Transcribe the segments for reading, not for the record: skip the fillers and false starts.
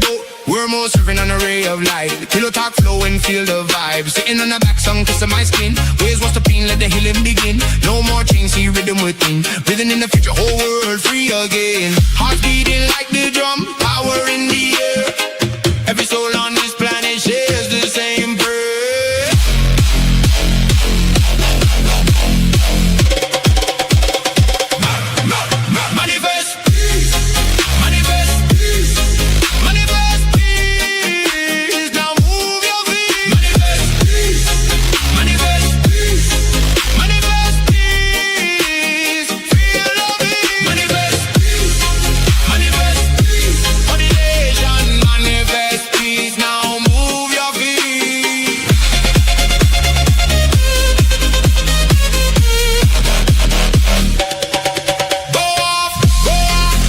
boat. We're more serving an array of light. Pillow talk, flow and feel the vibe. Sitting on the back, sun kissing my skin. Waves what's the pain, let the healing begin. No more chains, see rhythm within. Breathing in the future, whole world free again. Heart beating like the drum, power in the air. Every soul on this planet shares the same prayer. Manifest peace, manifest peace, manifest peace. Now move your feet. Manifest peace, manifest peace, manifest peace. Feel the beat. Manifest peace, manifest peace. For the nation, manifest peace. Now move your feet. Go off,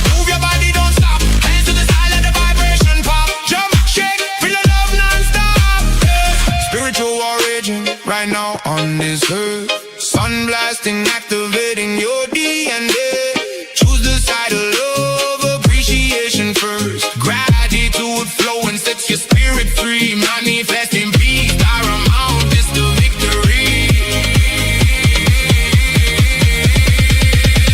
move your body, don't stop. Hands to the side, let the vibration pop. Jump, shake, feel the love non-stop. Yeah. Spiritual origin, right now on this earth. Sun blasting, activating your DNA. Choose the side of love, appreciation first. Gratitude flowing sets your spirit free. Manifesting peace, paramount is the victory.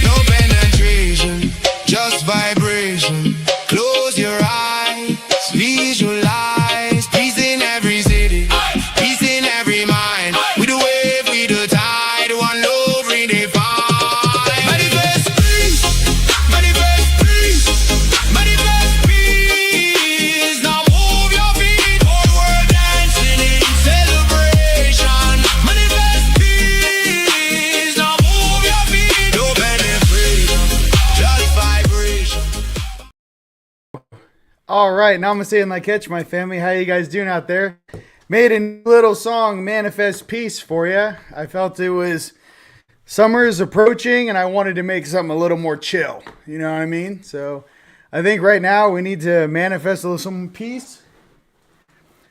No penetration, just vibration. Close your eyes, visualize peace in every city, peace in every mind. We the wave, we the tide, one love redefined. Manifest peace, manifest peace, manifest peace. Now move your feet, whole world dancing in celebration. Manifest peace, now move your feet. No penetration, just vibration. All right, namaste and like catch my family. How you guys doing out there? Made a little song, Manifest Peace, for you. I felt it was summer is approaching and I wanted to make something a little more chill. You know what I mean? So I think right now we need to manifest a little some peace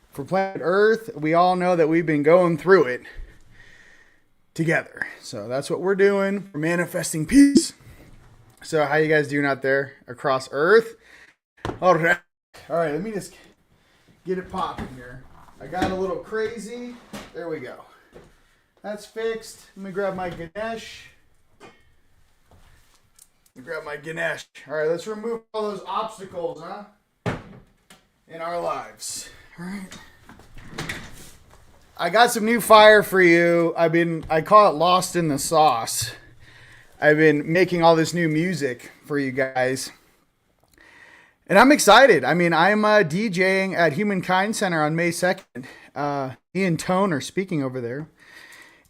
for planet Earth. We all know that we've been going through it together. So that's what we're doing. We're manifesting peace. So how you guys doing out there across Earth? All right. All right, let me just get it popping here. I got a little crazy. There we go. That's fixed. Let me grab my Ganesh. All right, let's remove all those obstacles, in our lives. All right. I got some new fire for you. I call it Lost in the Sauce. I've been making all this new music for you guys. And I'm excited. I mean, I'm DJing at Humankind Center on May 2nd. Me and Tone are speaking over there.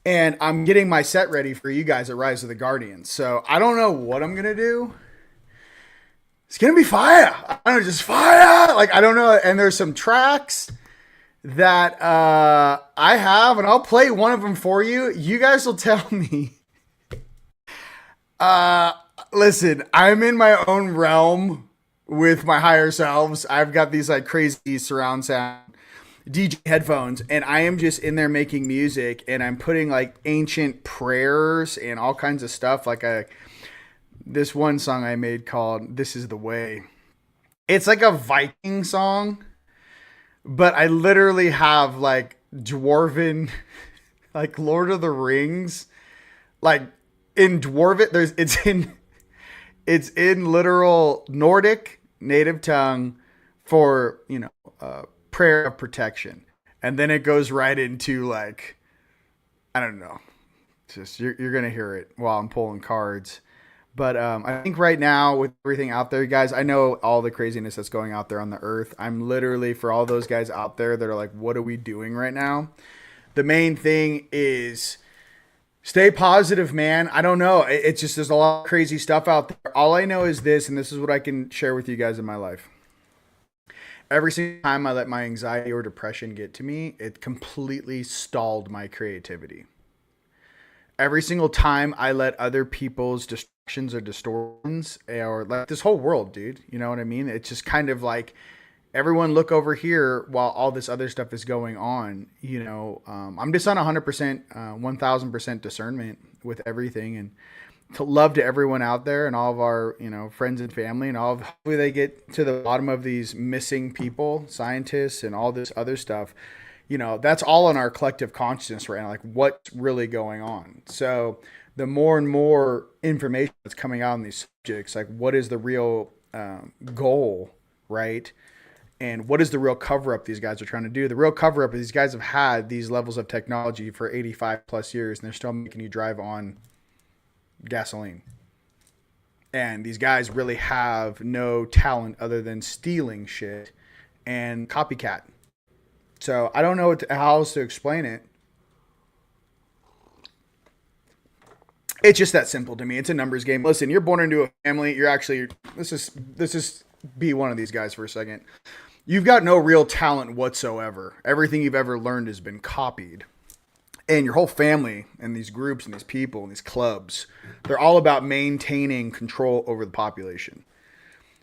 And I'm getting my set ready for you guys at Rise of the Guardians. So I don't know what I'm going to do. It's going to be fire. I don't know, just fire. Like, I don't know. And there's some tracks that I have. And I'll play one of them for you. You guys will tell me. Listen, I'm in my own realm with my higher selves. I've got these like crazy surround sound DJ headphones and I am just in there making music and I'm putting like ancient prayers and all kinds of stuff. Like this one song I made called This Is the Way. It's like a Viking song, but I literally have like dwarven, like Lord of the Rings, like in Dwarven, it's in literal Nordic native tongue for, prayer of protection. And then it goes right into like, I don't know. Just you're going to hear it while I'm pulling cards. But I think right now with everything out there, guys, I know all the craziness that's going out there on the earth. I'm literally, for all those guys out there that are like, what are we doing right now? The main thing is stay positive, man. I don't know. It's just, there's a lot of crazy stuff out there. All I know is this, and this is what I can share with you guys in my life. Every single time I let my anxiety or depression get to me, it completely stalled my creativity. Every single time I let other people's distractions or distortions, or like this whole world, dude, you know what I mean? It's just kind of like, everyone look over here while all this other stuff is going on. I'm just on 100%, 1000% discernment with everything. And love to everyone out there and all of our, friends and family and all of, hopefully they get to the bottom of these missing people, scientists and all this other stuff. That's all in our collective consciousness right now, like what's really going on. So the more and more information that's coming out on these subjects, like what is the real goal, right? And what is the real cover up these guys are trying to do? The real cover up is these guys have had these levels of technology for 85 plus years and they're still making you drive on gasoline. And these guys really have no talent other than stealing shit and copycat. So I don't know how else to explain it. It's just that simple to me. It's a numbers game. Listen, you're born into a family. You're actually, let's just be one of these guys for a second. You've got no real talent whatsoever. Everything you've ever learned has been copied. And your whole family and these groups and these people and these clubs, they're all about maintaining control over the population.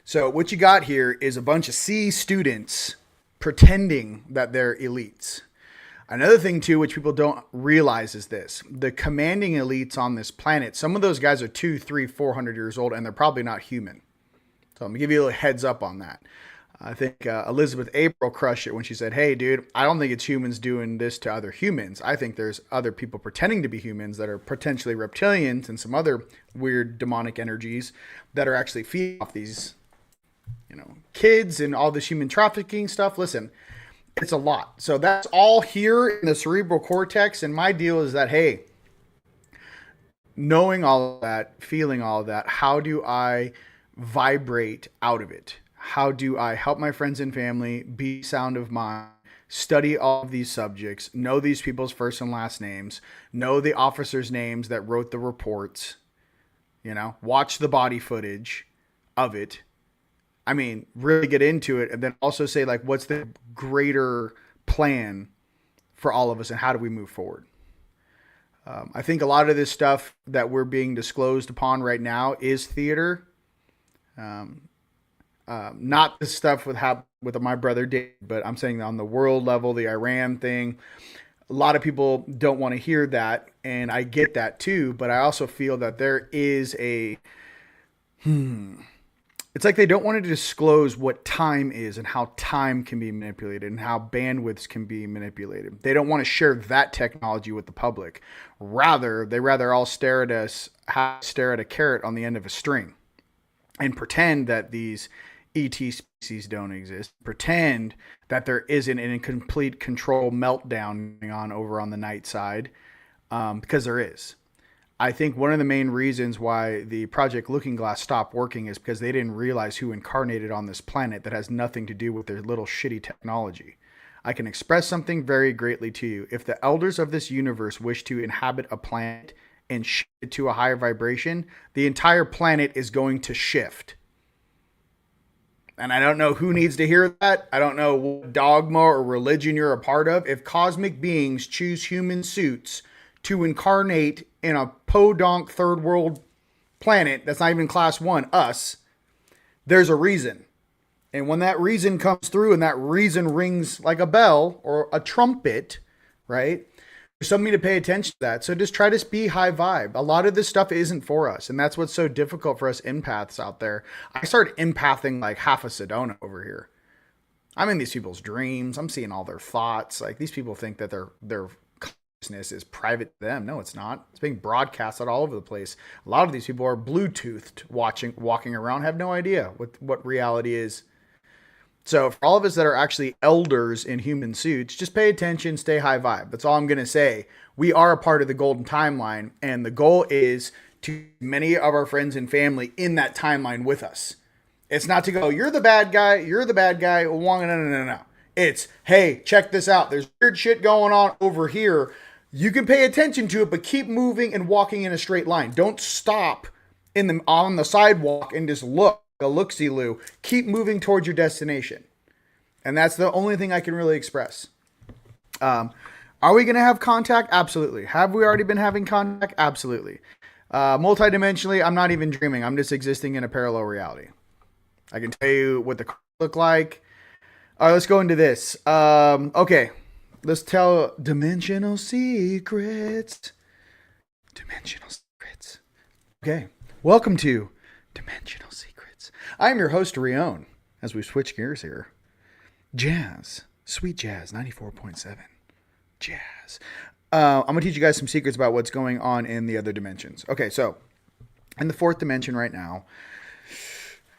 So what you got here is a bunch of C students pretending that they're elites. Another thing too, which people don't realize is this: the commanding elites on this planet, some of those guys are 200, 300, 400 years old and they're probably not human. So I'm gonna give you a little heads up on that. I think Elizabeth April crushed it when she said, hey, dude, I don't think it's humans doing this to other humans. I think there's other people pretending to be humans that are potentially reptilians and some other weird demonic energies that are actually feeding off these, kids and all this human trafficking stuff. Listen, it's a lot. So that's all here in the cerebral cortex. And my deal is that, hey, knowing all of that, feeling all of that, how do I vibrate out of it? How do I help my friends and family be sound of mind, study all of these subjects, know these people's first and last names, know the officers' names that wrote the reports, watch the body footage of it. I mean, really get into it, and then also say, like, what's the greater plan for all of us and how do we move forward? I think a lot of this stuff that we're being disclosed upon right now is theater. Not the stuff with my brother Dave, but I'm saying on the world level, the Iran thing. A lot of people don't want to hear that, and I get that too. But I also feel that there is it's like they don't want to disclose what time is and how time can be manipulated and how bandwidths can be manipulated. They don't want to share that technology with the public. They rather all stare at a carrot on the end of a string and pretend that these ET species don't exist. Pretend that there isn't a complete control meltdown going on over on the night side, because there is. I think one of the main reasons why the Project Looking Glass stopped working is because they didn't realize who incarnated on this planet that has nothing to do with their little shitty technology. I can express something very greatly to you. If the elders of this universe wish to inhabit a planet and shift it to a higher vibration, the entire planet is going to shift. And I don't know who needs to hear that. I don't know what dogma or religion you're a part of. If cosmic beings choose human suits to incarnate in a podunk third world planet that's not even class 1, us, there's a reason. And when that reason comes through and that reason rings like a bell or a trumpet, right? There's something to pay attention to that. So just try to be high vibe. A lot of this stuff isn't for us. And that's what's so difficult for us empaths out there. I started empathing like half of Sedona over here. I'm in these people's dreams. I'm seeing all their thoughts. Like, these people think that their consciousness is private to them. No, it's not. It's being broadcasted all over the place. A lot of these people are Bluetoothed, walking around, have no idea what reality is. So for all of us that are actually elders in human suits, just pay attention, stay high vibe. That's all I'm going to say. We are a part of the golden timeline, and the goal is to many of our friends and family in that timeline with us. It's not to go, you're the bad guy. No. It's, hey, check this out. There's weird shit going on over here. You can pay attention to it, but keep moving and walking in a straight line. Don't stop on the sidewalk and just look. A look-see-loo. Keep moving towards your destination. And that's the only thing I can really express. Are we going to have contact? Absolutely. Have we already been having contact? Absolutely. Multidimensionally, I'm not even dreaming. I'm just existing in a parallel reality. I can tell you what the cards look like. All right, let's go into this. Okay. Let's tell dimensional secrets. Dimensional secrets. Okay, welcome to Dimensional Secrets. I'm your host, RIon, as we switch gears here. Jazz, sweet jazz, 94.7. Jazz. I'm going to teach you guys some secrets about what's going on in the other dimensions. Okay, so in the fourth dimension right now,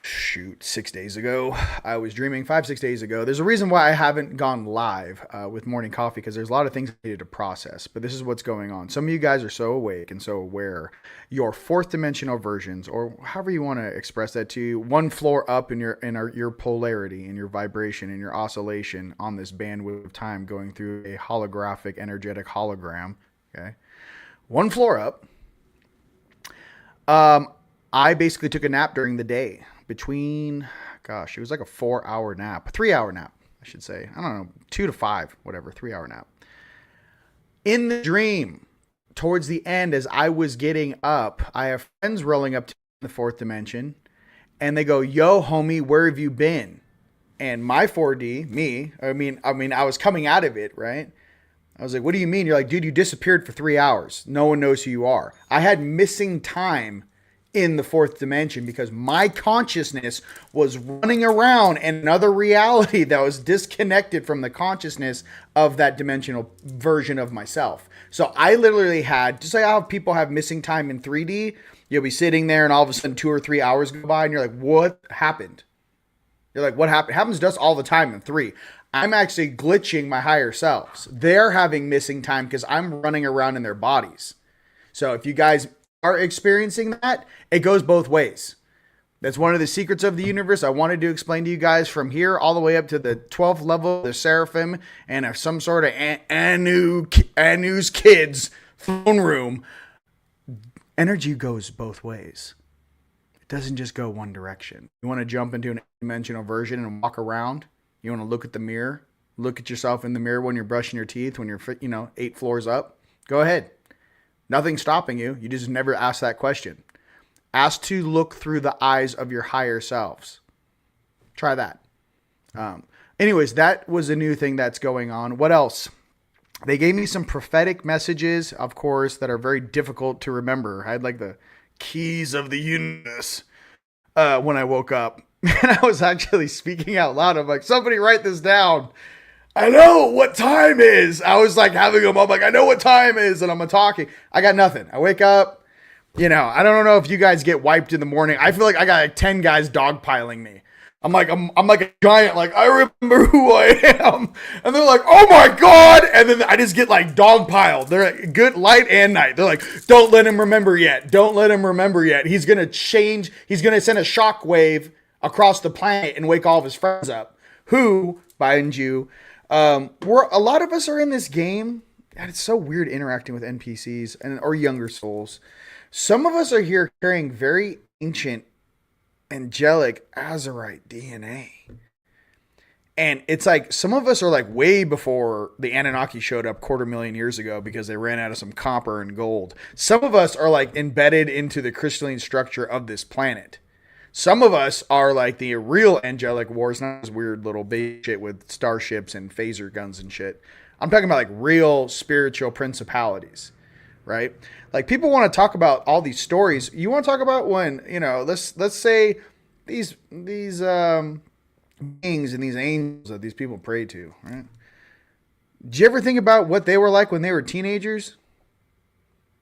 6 days ago, I was dreaming 5-6 days ago. There's a reason why I haven't gone live with Morning Coffee, because there's a lot of things I needed to process, but this is what's going on. Some of you guys are so awake and so aware. Your fourth dimensional versions, or however you want to express that to you, one floor up in your polarity, in your vibration, in your oscillation on this bandwidth of time going through a holographic, energetic hologram. Okay, one floor up. I basically took a nap during the day. Between, it was like a 4-hour nap, 3-hour nap, I should say. I don't know, 2 to 5, whatever, 3-hour nap. In the dream, towards the end, as I was getting up, I have friends rolling up to the fourth dimension, and they go, "Yo, homie, where have you been?" And my 4D, I was coming out of it, right? I was like, "What do you mean?" You're like, "Dude, you disappeared for 3 hours. No one knows who you are." I had missing time in the fourth dimension because my consciousness was running around in another reality that was disconnected from the consciousness of that dimensional version of myself. So I literally had, just like how people have missing time in 3D, you'll be sitting there and all of a sudden 2 or 3 hours go by and you're like, what happened? You're like, what happened? It happens to us all the time in 3. I'm actually glitching my higher selves. They're having missing time because I'm running around in their bodies. So if you guys are experiencing that, it goes both ways. That's one of the secrets of the universe I wanted to explain to you guys, from here all the way up to the 12th level, the Seraphim, and some sort of Anu's kids throne room. Energy goes both ways. It doesn't just go one direction. You want to jump into an dimensional version and walk around? You want to look at the mirror? Look at yourself in the mirror when you're brushing your teeth, when you're 8 floors up? Go ahead. Nothing's stopping you. You just never ask that question. Ask to look through the eyes of your higher selves. Try that. Anyways, that was a new thing that's going on. What else? They gave me some prophetic messages, of course, that are very difficult to remember. I had like the keys of the universe when I woke up. And I was actually speaking out loud. I'm like, somebody write this down. I know what time is. I was like having them. I'm like, I know what time is. And I'm talking. I got nothing. I wake up. I don't know if you guys get wiped in the morning. I feel like I got like 10 guys dogpiling me. I'm like a giant. Like, I remember who I am. And they're like, oh my God. And then I just get like dogpiled. They're like, good light and night. They're like, don't let him remember yet. Don't let him remember yet. He's going to change. He's going to send a shockwave across the planet and wake all of his friends up. Who, mind you, a lot of us are in this game, and it's so weird interacting with NPCs or younger souls. Some of us are here carrying very ancient, angelic Azurite DNA. And it's like, some of us are like way before the Anunnaki showed up 250,000 years ago because they ran out of some copper and gold. Some of us are like embedded into the crystalline structure of this planet. Some of us are like the real angelic wars, not this weird little baby shit with starships and phaser guns and shit. I'm talking about like real spiritual principalities, right? Like, people want to talk about all these stories. You want to talk about when, let's say these beings and these angels that these people pray to, right? Did you ever think about what they were like when they were teenagers?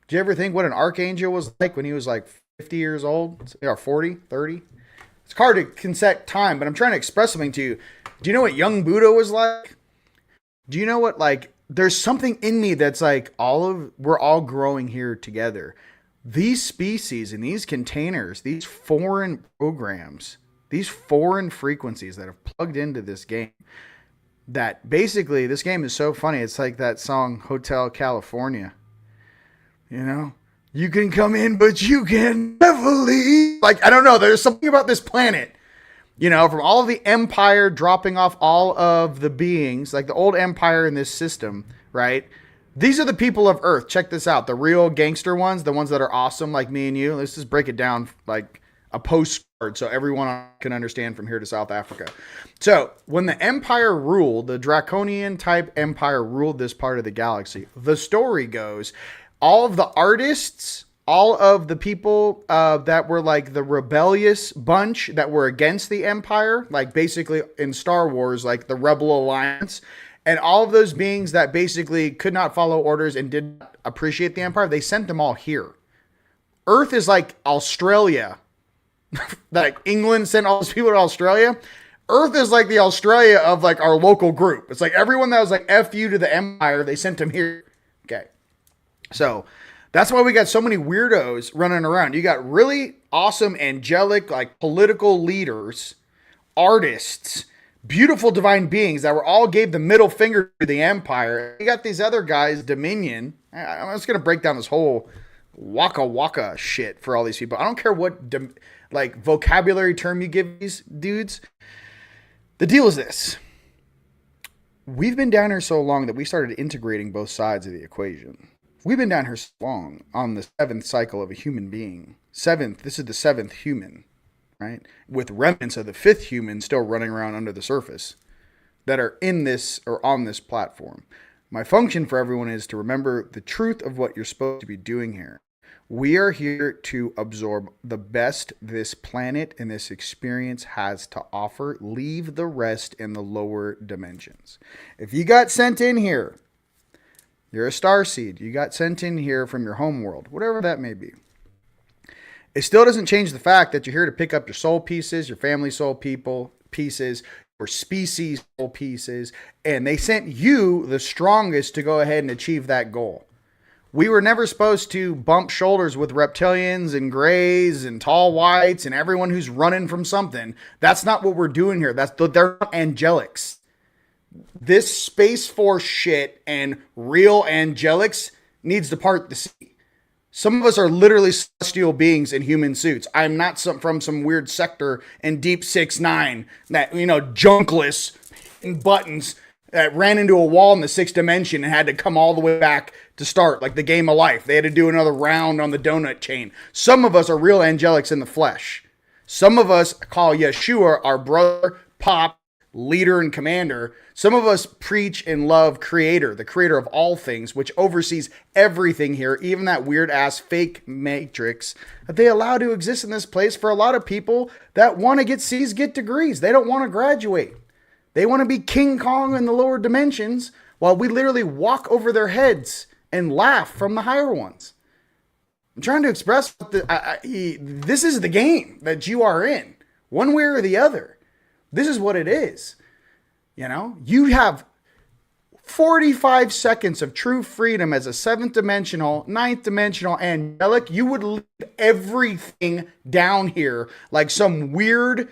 Did you ever think what an archangel was like when he was like 50 years old, or 40, 30? It's hard to concede time, but I'm trying to express something to you. Do you know what young Buddha was like? Do you know what, like, there's something in me that's like, we're all growing here together. These species and these containers, these foreign programs, these foreign frequencies that have plugged into this game, that basically, this game is so funny. It's like that song, Hotel California. You can come in, but you can never leave. Like, I don't know. There's something about this planet, from all of the empire dropping off all of the beings, like the old empire in this system, right? These are the people of Earth. Check this out. The real gangster ones, the ones that are awesome, like me and you. Let's just break it down like a postcard so everyone can understand from here to South Africa. So when the empire ruled, the draconian type empire ruled this part of the galaxy, the story goes, all of the artists, all of the people that were like the rebellious bunch that were against the Empire, like basically in Star Wars, like the Rebel Alliance, and all of those beings that basically could not follow orders and didn't appreciate the Empire, they sent them all here. Earth is like Australia. Like England sent all those people to Australia. Earth is like the Australia of like our local group. It's like everyone that was like F you to the Empire, they sent them here. Okay. So that's why we got so many weirdos running around. You got really awesome, angelic, like political leaders, artists, beautiful divine beings that were all gave the middle finger to the Empire. You got these other guys, Dominion. I'm just going to break down this whole waka waka shit for all these people. I don't care what like vocabulary term you give these dudes. The deal is this. We've been down here so long that we started integrating both sides of the equation. We've been down here so long on the 7th cycle of a human being. This is the 7th human, right? With remnants of the 5th human still running around under the surface that are in this or on this platform. My function for everyone is to remember the truth of what you're supposed to be doing here. We are here to absorb the best this planet and this experience has to offer. Leave the rest in the lower dimensions. If you got sent in here, you're a starseed. You got sent in here from your home world, whatever that may be. It still doesn't change the fact that you're here to pick up your soul pieces, your family soul pieces, your species soul pieces, and they sent you, the strongest, to go ahead and achieve that goal. We were never supposed to bump shoulders with reptilians and grays and tall whites and everyone who's running from something. That's not what we're doing here. They're not angelics. This Space Force shit and real angelics needs to part the sea. Some of us are literally celestial beings in human suits. I'm not from some weird sector in Deep 6-9 that, junkless and buttons that ran into a wall in the 6th dimension and had to come all the way back to start, like the game of life. They had to do another round on the donut chain. Some of us are real angelics in the flesh. Some of us call Yeshua our brother, pop, leader, and commander. Some of us preach and love Creator, the creator of all things, which oversees everything here, even that weird ass fake matrix that they allow to exist in this place for a lot of people that want to get C's, get degrees. They don't want to graduate. They want to be King Kong in the lower dimensions while we literally walk over their heads and laugh from the higher ones. I'm trying to express this is the game that you are in, one way or the other. This is what it is. You have 45 seconds of true freedom as a 7th dimensional, 9th dimensional angelic. You would leave everything down here like some weird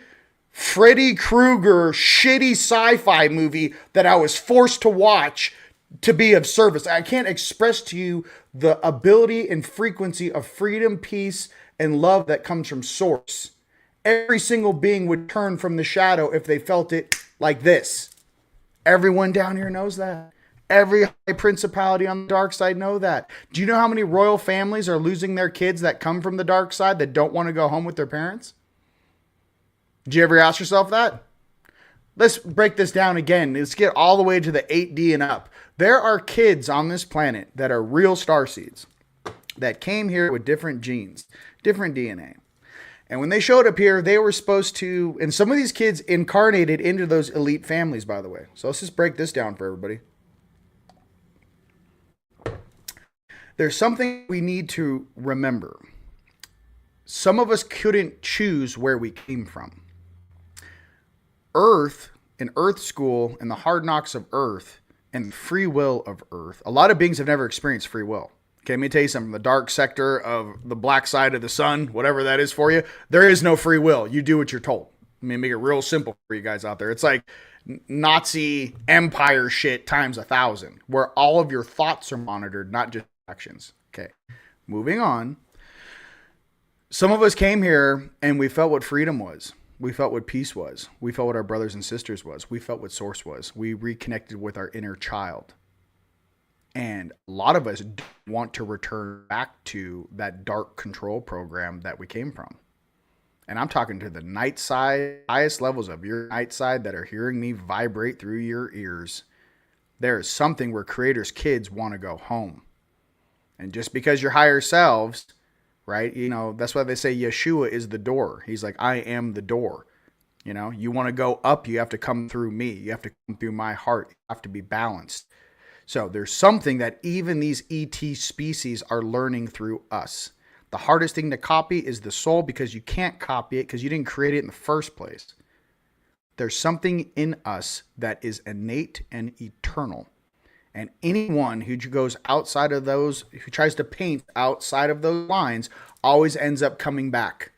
Freddy Krueger shitty sci-fi movie that I was forced to watch to be of service. I can't express to you the ability and frequency of freedom, peace, and love that comes from Source. Every single being would turn from the shadow if they felt it like this. Everyone down here knows that. Every high principality on the dark side know that. Do you know how many royal families are losing their kids that come from the dark side that don't want to go home with their parents? Did you ever ask yourself that? Let's break this down again. Let's get all the way to the 8D and up. There are kids on this planet that are real starseeds that came here with different genes, different DNA. And when they showed up here, they were supposed to, and some of these kids incarnated into those elite families, by the way. So let's just break this down for everybody. There's something we need to remember. Some of us couldn't choose where we came from. Earth, in Earth School, and the hard knocks of Earth, and free will of Earth, a lot of beings have never experienced free will. Okay, let me tell you something. The dark sector of the black side of the sun, whatever that is for you, there is no free will. You do what you're told. Let me make it real simple for you guys out there. It's like Nazi empire shit times 1,000, where all of your thoughts are monitored, not just actions. Okay, moving on. Some of us came here and we felt what freedom was. We felt what peace was. We felt what our brothers and sisters was. We felt what Source was. We reconnected with our inner child. And a lot of us want to return back to that dark control program that we came from. And I'm talking to the night side, highest levels of your night side that are hearing me vibrate through your ears. There is something where Creator's kids want to go home. And just because you're higher selves right? You know, that's why they say Yeshua is the door. He's like, I am the door. You know, you want to go up, you have to come through me. You have to come through my heart. You have to be balanced. So there's something that even these ET species are learning through us. The hardest thing to copy is the soul, because you can't copy it because you didn't create it in the first place. There's something in us that is innate and eternal. And anyone who goes outside of those, who tries to paint outside of those lines, always ends up coming back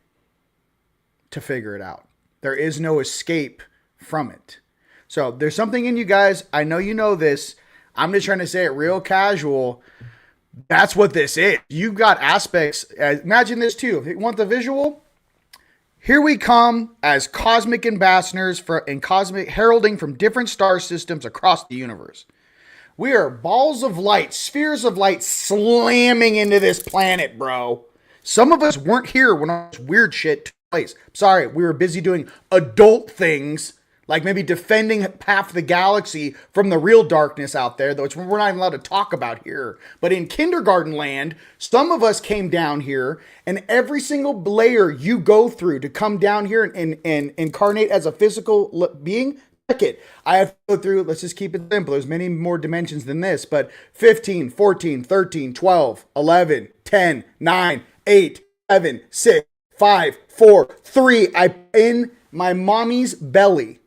to figure it out. There is no escape from it. So there's something in you guys. I know you know this. I'm just trying to say it real casual. That's what this is. You've got aspects. Imagine this too. If you want the visual, here we come as cosmic ambassadors and cosmic heralding from different star systems across the universe. We are balls of light, spheres of light slamming into this planet, bro. Some of us weren't here when all this weird shit took place. Sorry, we were busy doing adult things, like maybe defending half the galaxy from the real darkness out there, which we're not even allowed to talk about here. But in kindergarten land, some of us came down here, and every single layer you go through to come down here and incarnate as a physical being, check it. I have to go through, let's just keep it simple. There's many more dimensions than this, but 15, 14, 13, 12, 11, 10, 9, 8, 7, 6, 5, 4, 3. I'm in my mommy's belly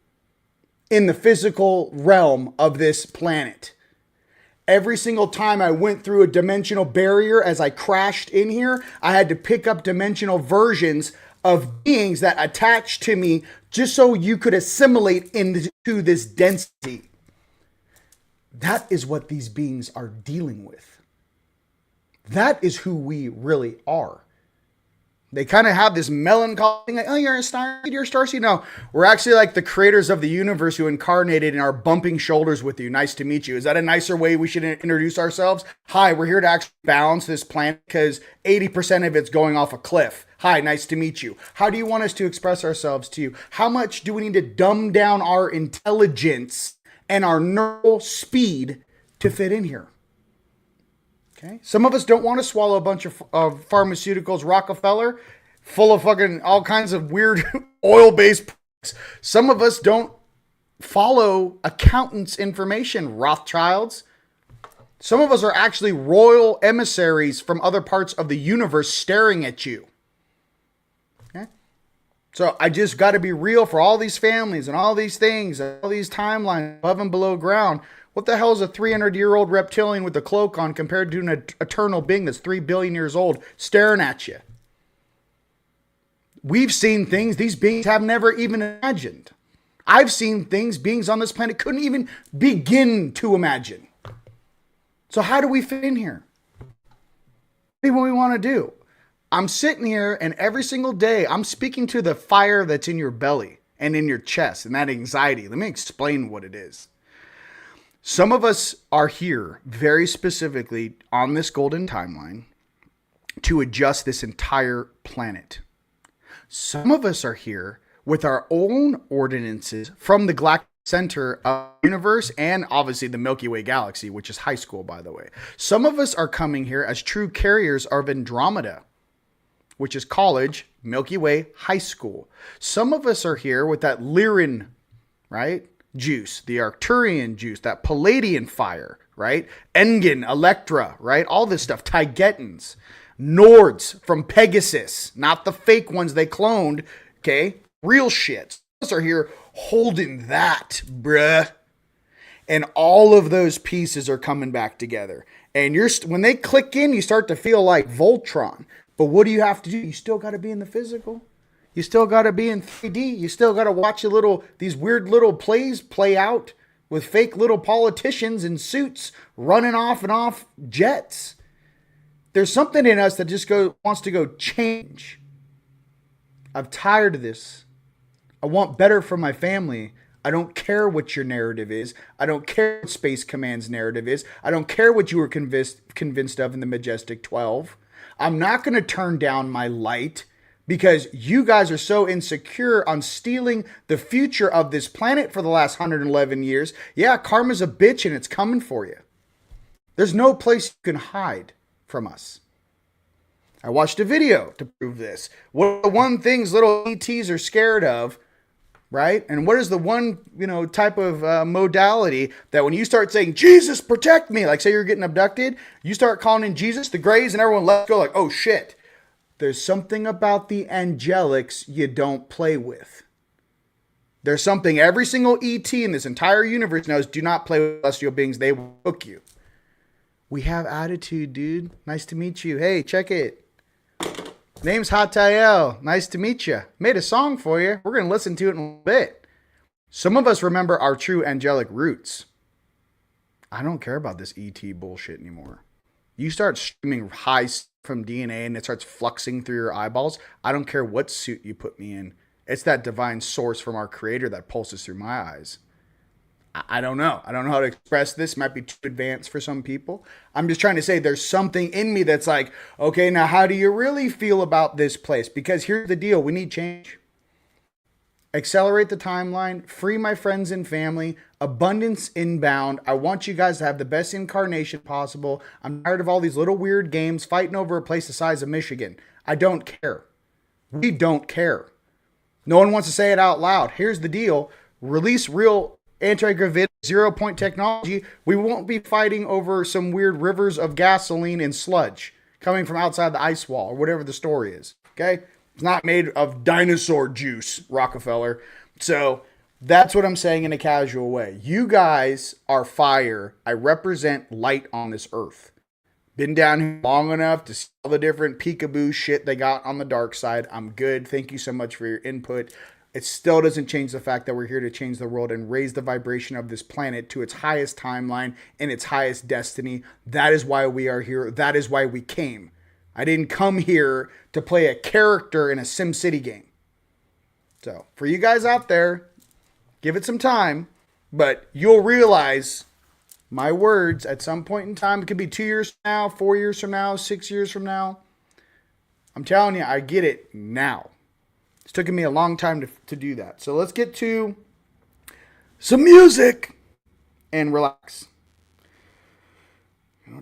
in the physical realm of this planet. Every single time I went through a dimensional barrier as I crashed in here, I had to pick up dimensional versions of beings that attached to me just so you could assimilate into this density. That is what these beings are dealing with. That is who we really are. They kind of have this melancholy thing, like, oh, you're a starseed. No, we're actually like the creators of the universe who incarnated and are bumping shoulders with you. Nice to meet you. Is that a nicer way we should introduce ourselves? Hi, we're here to actually balance this planet because 80% of it's going off a cliff. Hi, nice to meet you. How do you want us to express ourselves to you? How much do we need to dumb down our intelligence and our neural speed to fit in here? Okay. Some of us don't want to swallow a bunch of pharmaceuticals, Rockefeller, full of fucking all kinds of weird oil-based products. Some of us don't follow accountants' information, Rothschilds. Some of us are actually royal emissaries from other parts of the universe staring at you. Okay. So I just got to be real for all these families and all these things, all these timelines above and below ground. What the hell is a 300-year-old reptilian with a cloak on compared to an eternal being that's 3 billion years old staring at you? We've seen things these beings have never even imagined. I've seen things beings on this planet couldn't even begin to imagine. So how do we fit in here? What do we want to do? I'm sitting here and every single day I'm speaking to the fire that's in your belly and in your chest and that anxiety. Let me explain what it is. Some of us are here very specifically on this golden timeline to adjust this entire planet. Some of us are here with our own ordinances from the galactic center of the universe and obviously the Milky Way galaxy, which is high school, by the way. Some of us are coming here as true carriers of Andromeda, which is college, Milky Way, high school. Some of us are here with that Lyran, right? Juice, the Arcturian juice, that Palladian fire, right? Engen, Electra, right? All this stuff. Tigetans, Nords from Pegasus, not the fake ones they cloned, okay? Real shit. Us are here holding that, bruh. And all of those pieces are coming back together. And when they click in, you start to feel like Voltron. But what do you have to do? You still got to be in the physical. You still got to be in 3D. You still got to watch these weird little plays play out with fake little politicians in suits running off and off jets. There's something in us that just wants to go change. I'm tired of this. I want better for my family. I don't care what your narrative is. I don't care what Space Command's narrative is. I don't care what you were convinced of in the Majestic 12. I'm not going to turn down my light because you guys are so insecure on stealing the future of this planet for the last 111 years. Yeah, karma's a bitch and it's coming for you. There's no place you can hide from us. I watched a video to prove this. What are the one things little ETs are scared of, right? And what is the one, type of modality that when you start saying, Jesus, protect me, like say you're getting abducted, you start calling in Jesus, the Greys, and everyone lets go like, oh shit. There's something about the angelics you don't play with. There's something every single ET in this entire universe knows, do not play with celestial beings, they will hook you. We have attitude, dude. Nice to meet you. Hey, check it. Name's Hatael. Nice to meet you. Made a song for you. We're going to listen to it in a little bit. Some of us remember our true angelic roots. I don't care about this ET bullshit anymore. You start streaming high from DNA and it starts fluxing through your eyeballs. I don't care what suit you put me in. It's that divine source from our creator that pulses through my eyes. I don't know. I don't know how to express this. It might be too advanced for some people. I'm just trying to say there's something in me that's like, okay, now how do you really feel about this place? Because here's the deal. We need change. Accelerate the timeline. Free my friends and family. Abundance inbound. I want you guys to have the best incarnation possible. I'm tired of all these little weird games fighting over a place the size of Michigan. I don't care. We don't care. No one wants to say it out loud. Here's the deal. Release real anti-gravitic 0-point technology. We won't be fighting over some weird rivers of gasoline and sludge coming from outside the ice wall or whatever the story is. Okay? It's not made of dinosaur juice, Rockefeller. So that's what I'm saying in a casual way. You guys are fire. I represent light on this earth. Been down here long enough to see all the different peekaboo shit they got on the dark side. I'm good. Thank you so much for your input. It still doesn't change the fact that we're here to change the world and raise the vibration of this planet to its highest timeline and its highest destiny. That is why we are here. That is why we came. I didn't come here to play a character in a SimCity game. So for you guys out there, give it some time, but you'll realize my words at some point in time. It could be 2 years from now, 4 years from now, 6 years from now. I'm telling you, I get it now. It's taken me a long time to do that. So let's get to some music and relax.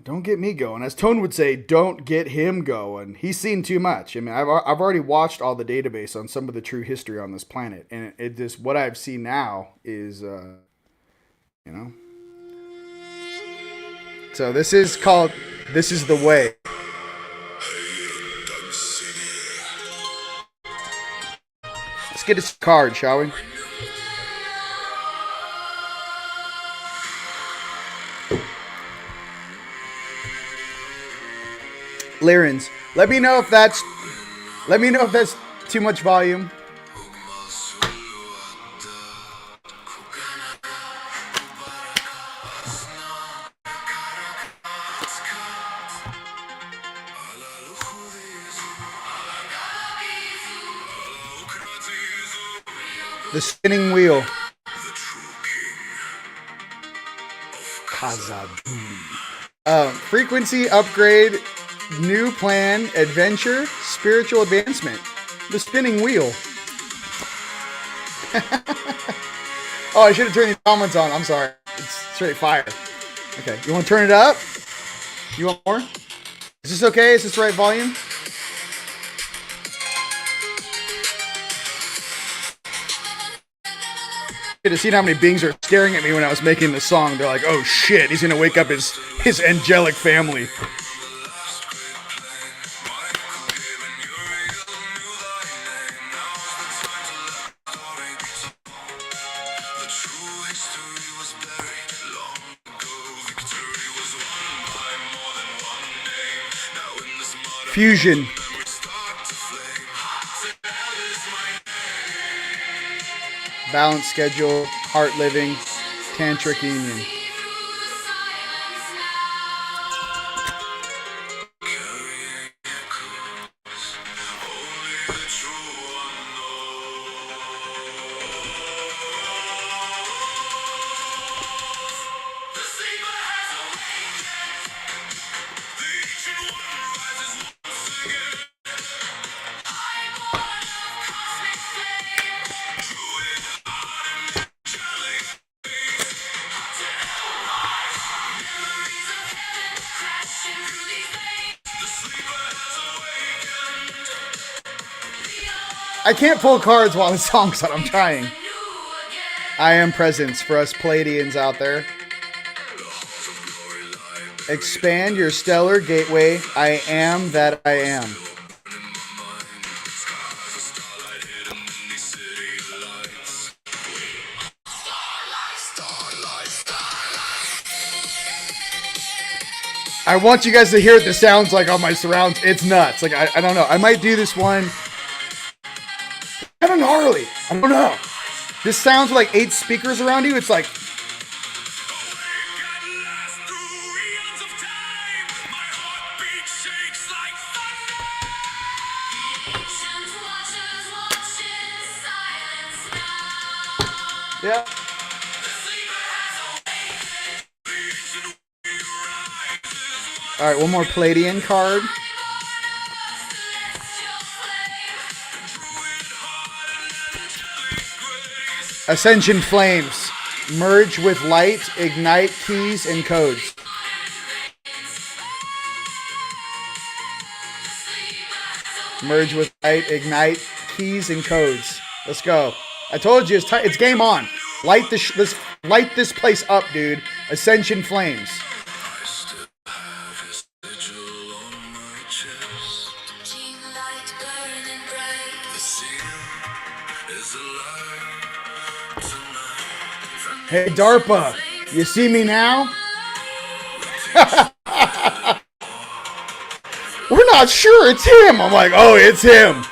Don't get me going. As Tone would say, don't get him going. He's seen too much. I mean, I've already watched all the database on some of the true history on this planet. And it just, what I've seen now is, So this is called, This Is the Way. Let's get his card, shall we? Lyrins, let me know if that's too much volume. The spinning wheel. Frequency upgrade, new plan, adventure, spiritual advancement. The spinning wheel. Oh, I should have turned these comments on. I'm sorry. It's straight fire. Okay, you want to turn it up? You want more? Is this okay? Is this the right volume? Should have seen how many beings are staring at me when I was making the song. They're like, oh shit, he's going to wake up his angelic family. Fusion. Balanced schedule, heart living, tantric union. I can't pull cards while the song's on. I'm trying. I am presence for us Palladians out there. Expand your stellar gateway. I am that I am. I want you guys to hear what this sounds like on my surrounds. It's nuts. Like, I don't know. I might do this one. Kind of gnarly. I don't know. This sounds like 8 speakers around you. It's like... Yeah. All right, one more Palladian card. Ascension Flames. Merge with light, ignite keys and codes. Merge with light, ignite keys and codes. Let's go. I told you it's game on. Light this place up, dude. Ascension Flames. Hey, DARPA, you see me now? We're not sure it's him. I'm like, oh, it's him.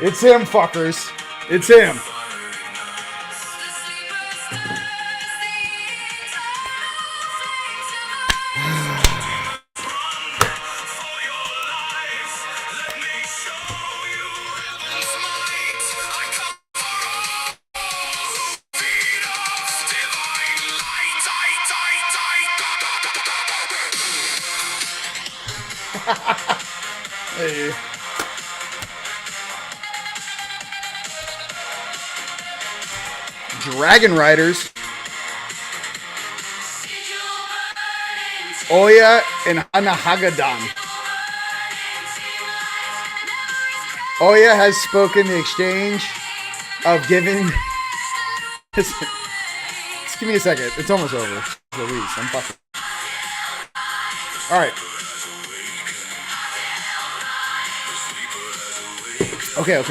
It's him, fuckers. It's him. Hey. Dragon Riders. Oya and Hanahagadan. Oya has spoken the exchange of giving. Just give me a second. It's almost over. Release. I'm fucking. All right. Okay.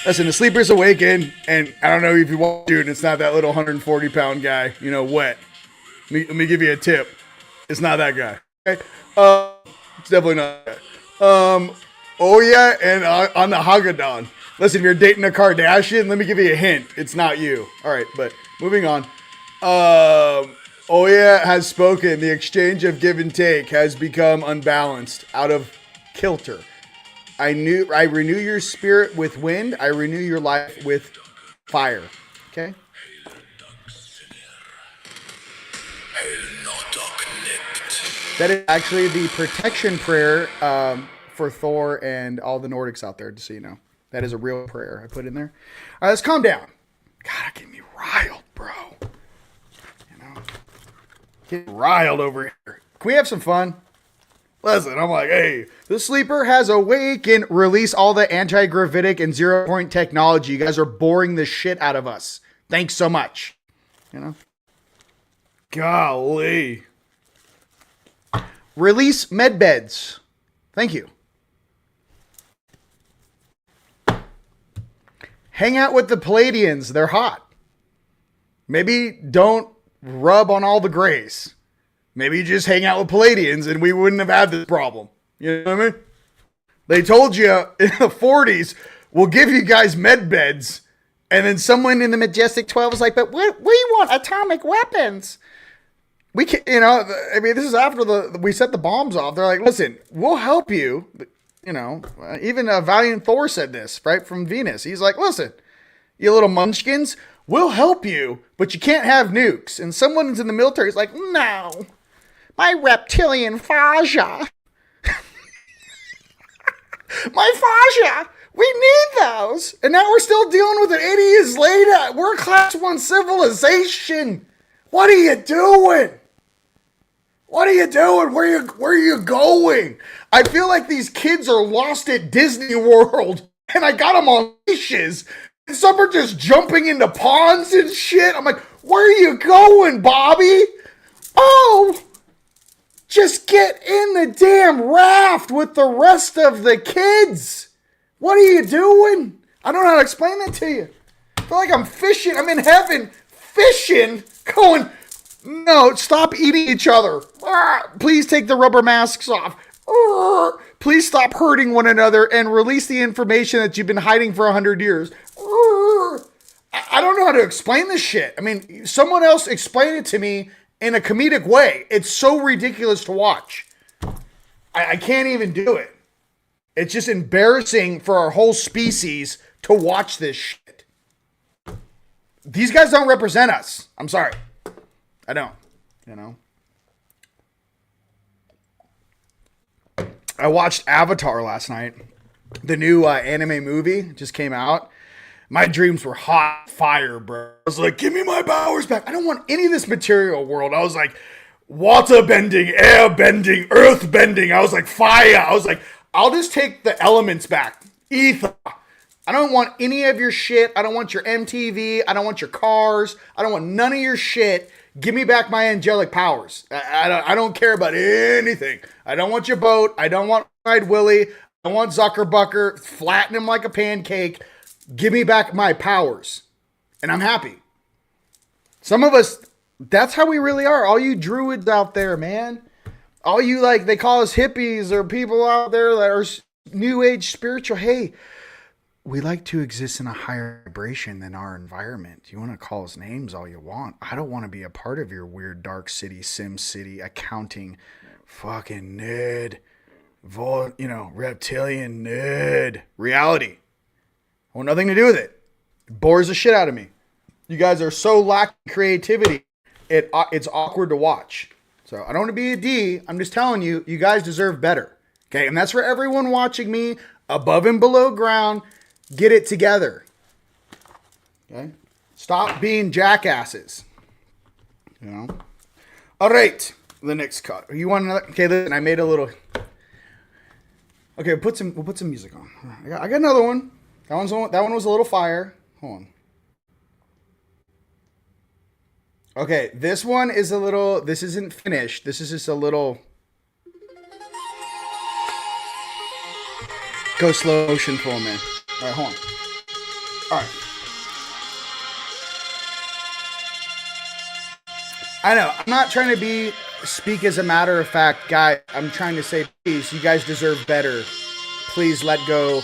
Listen, the sleeper's awakened, and I don't know if you want to, and it's not that little 140-pound guy, wet. Let me give you a tip. It's not that guy. Okay? It's definitely not that guy. Oya and on the Haggadon. Listen, if you're dating a Kardashian, let me give you a hint. It's not you. All right, but moving on. Oya has spoken. The exchange of give and take has become unbalanced, out of kilter. I renew your spirit with wind. I renew your life with fire. Okay? That is actually the protection prayer for Thor and all the Nordics out there, just so you know. That is a real prayer I put in there. All right, let's calm down. God, get me riled, bro. Get riled over here. Can we have some fun? Listen, I'm like, hey, the sleeper has awakened. Release all the anti-gravitic and 0-point technology. You guys are boring the shit out of us. Thanks so much. Golly. Release med beds. Thank you. Hang out with the Palladians. They're hot. Maybe don't rub on all the grays. Maybe you just hang out with Palladians and we wouldn't have had this problem. You know what I mean? They told you in the 40s, we'll give you guys med beds. And then someone in the Majestic 12 was like, but we want atomic weapons. We can, this is after we set the bombs off. They're like, listen, we'll help you. Even Valiant Thor said this, right, from Venus. He's like, listen, you little munchkins, we'll help you, but you can't have nukes. And someone's in the military is like, no. My reptilian fascia. My fascia. We need those. And now we're still dealing with it 80 years later. We're a class 1 civilization. What are you doing? What are you doing? Where are you going? I feel like these kids are lost at Disney World, and I got them on leashes. And some are just jumping into ponds and shit. I'm like, where are you going, Bobby? Oh, just get in the damn raft with the rest of the kids. What are you doing? I don't know how to explain that to you. I feel like I'm fishing. I'm in heaven fishing, going, no, stop eating each other. Please take the rubber masks off. Please stop hurting one another and release the information that you've been hiding for 100 years. I don't know how to explain this shit. I mean, someone else explain it to me in a comedic way. It's so ridiculous to watch. I can't even do it. It's just embarrassing for our whole species to watch this shit. These guys don't represent us. I'm sorry. I don't, you know. I watched Avatar last night. The new anime movie just came out. My dreams were hot fire, bro. I was like, give me my powers back. I don't want any of this material world. I was like, water bending, air bending, earth bending. I was like, fire. I was like, I'll just take the elements back. Ether. I don't want any of your shit. I don't want your MTV. I don't want your cars. I don't want none of your shit. Give me back my angelic powers. I don't care about anything. I don't want your boat. I don't want Ride Willie. I don't want Zuckerbucker. Flatten him like a pancake. Give me back my powers. And I'm happy. Some of us, that's how we really are. All you druids out there, man. All you, like, they call us hippies or people out there that are new age spiritual. Hey, we like to exist in a higher vibration than our environment. You want to call us names all you want. I don't want to be a part of your weird dark city, sim city, accounting, fucking nerd, reptilian nerd reality. I want nothing to do with it. It bores the shit out of me. You guys are so lacking creativity. It's awkward to watch. So I don't want to be a D. I'm just telling you, you guys deserve better. Okay, and that's for everyone watching me above and below ground. Get it together. Okay? Stop being jackasses. You know? All right. The next cut. You want another? Okay, listen, I made a little. Okay, we'll put some music on. I got another one. That one was a little fire. Hold on. Okay, this one is a little. This isn't finished. This is just a little. Go slow motion for a minute. All right, hold on. All right. I know. I'm not trying to speak as a matter of fact guy. I'm trying to say, please, you guys deserve better. Please let go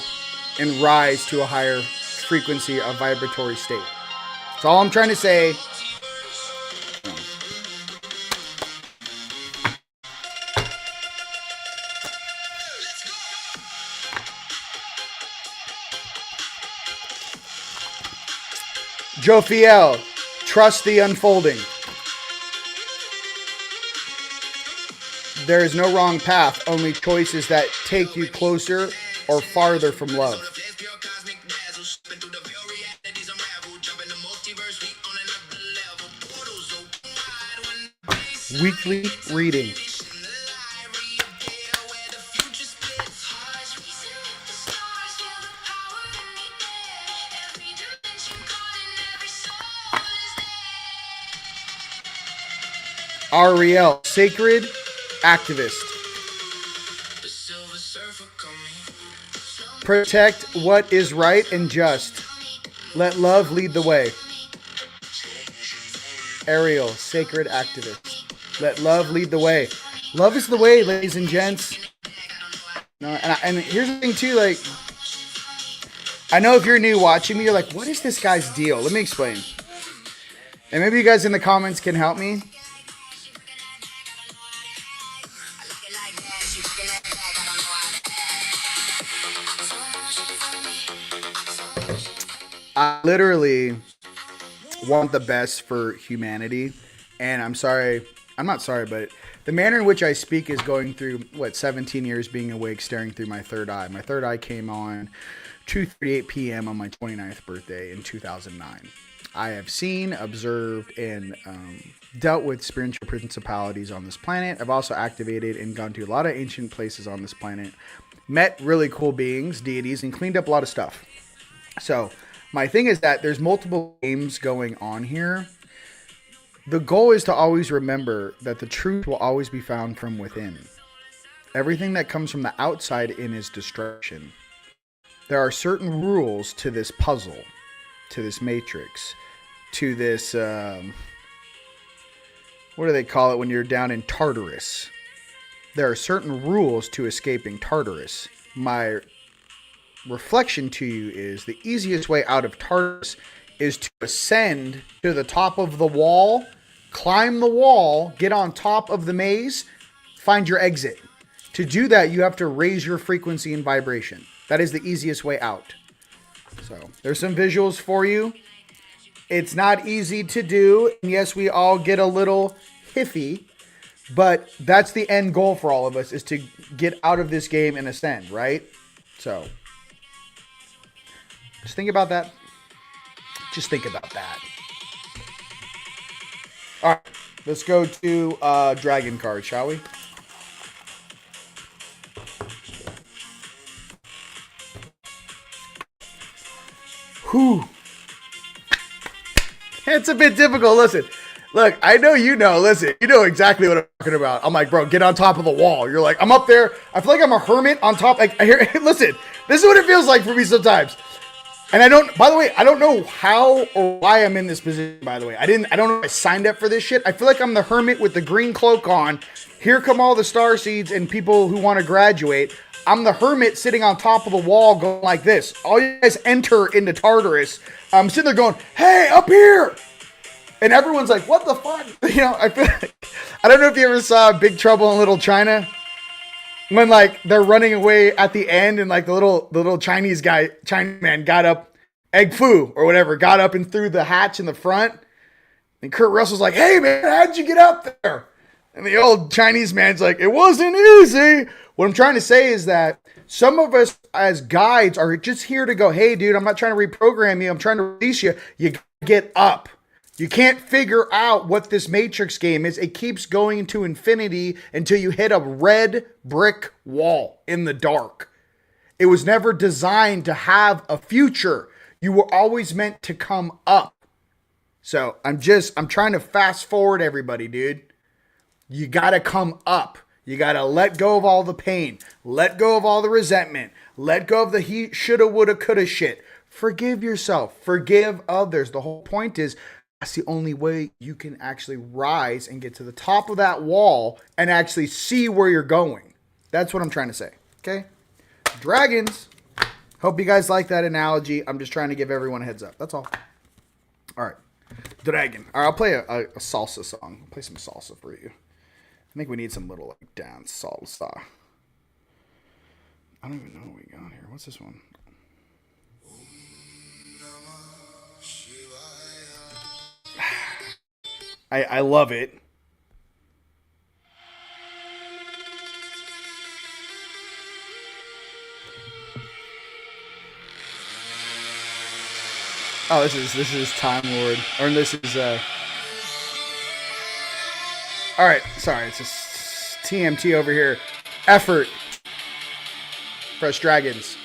and rise to a higher frequency, a vibratory state. That's all I'm trying to say. Joe Fiel, trust the unfolding. There is no wrong path, only choices that take you closer or farther from love. Weekly reading. RIon, sacred activist. Protect what is right and just. Let love lead the way. Ariel, sacred activist. Let love lead the way. Love is the way, ladies and gents. No, and here's the thing too, like, I know if you're new watching me, you're like, what is this guy's deal? Let me explain. And maybe you guys in the comments can help me. I literally want the best for humanity, and I'm not sorry, but the manner in which I speak is going through, 17 years being awake, staring through my third eye. My third eye came on 2:38 p.m. on my 29th birthday in 2009. I have seen, observed, and dealt with spiritual principalities on this planet. I've also activated and gone to a lot of ancient places on this planet. Met really cool beings, deities, and cleaned up a lot of stuff. So my thing is that there's multiple games going on here. The goal is to always remember that the truth will always be found from within. Everything that comes from the outside in is destruction. There are certain rules to this puzzle, to this matrix, to this, what do they call it when you're down in Tartarus? There are certain rules to escaping Tartarus. My reflection to you is the easiest way out of Tartarus is to ascend to the top of the wall, climb the wall, get on top of the maze, find your exit. To do that, you have to raise your frequency and vibration. That is the easiest way out. So there's some visuals for you. It's not easy to do. And yes, we all get a little hiffy. But that's the end goal for all of us, is to get out of this game and ascend, right? So, just think about that. Just think about that. All right, let's go to Dragon card, shall we? Whew. It's a bit difficult. Listen. Look, I know you know. Listen, you know exactly what I'm talking about. I'm like, bro, get on top of the wall. You're like, I'm up there. I feel like I'm a hermit on top. Like, I hear. Listen, this is what it feels like for me sometimes. And I don't. By the way, I don't know how or why I'm in this position. By the way, I don't know if I signed up for this shit. I feel like I'm the hermit with the green cloak on. Here come all the star seeds and people who want to graduate. I'm the hermit sitting on top of the wall, going like this. All you guys enter into Tartarus. I'm sitting there going, "Hey, up here!" And everyone's like, what the fuck? You know, I feel like, I don't know if you ever saw Big Trouble in Little China. When like they're running away at the end and like the little Chinese man got up, egg foo or whatever, got up and threw the hatch in the front. And Kurt Russell's like, hey man, how'd you get up there? And the old Chinese man's like, it wasn't easy. What I'm trying to say is that some of us as guides are just here to go, hey dude, I'm not trying to reprogram you. I'm trying to release you. You get up. You can't figure out what this Matrix game is. It keeps going to infinity until you hit a red brick wall in the dark. It was never designed to have a future. You were always meant to come up. So I'm trying to fast forward everybody, dude. You got to come up. You got to let go of all the pain. Let go of all the resentment. Let go of the he, shoulda, woulda, coulda shit. Forgive yourself. Forgive others. The whole point is, that's the only way you can actually rise and get to the top of that wall and actually see where you're going. That's what I'm trying to say. Okay? Dragons. Hope you guys like that analogy. I'm just trying to give everyone a heads up. That's all. All right. Dragon. All right, I'll play a salsa song. I'll play some salsa for you. I think we need some little like dance salsa. I don't even know what we got here. What's this one? I love it. Oh, this is Time Lord, or this is All right, sorry, it's just TMT over here. Effort. Fresh Dragons.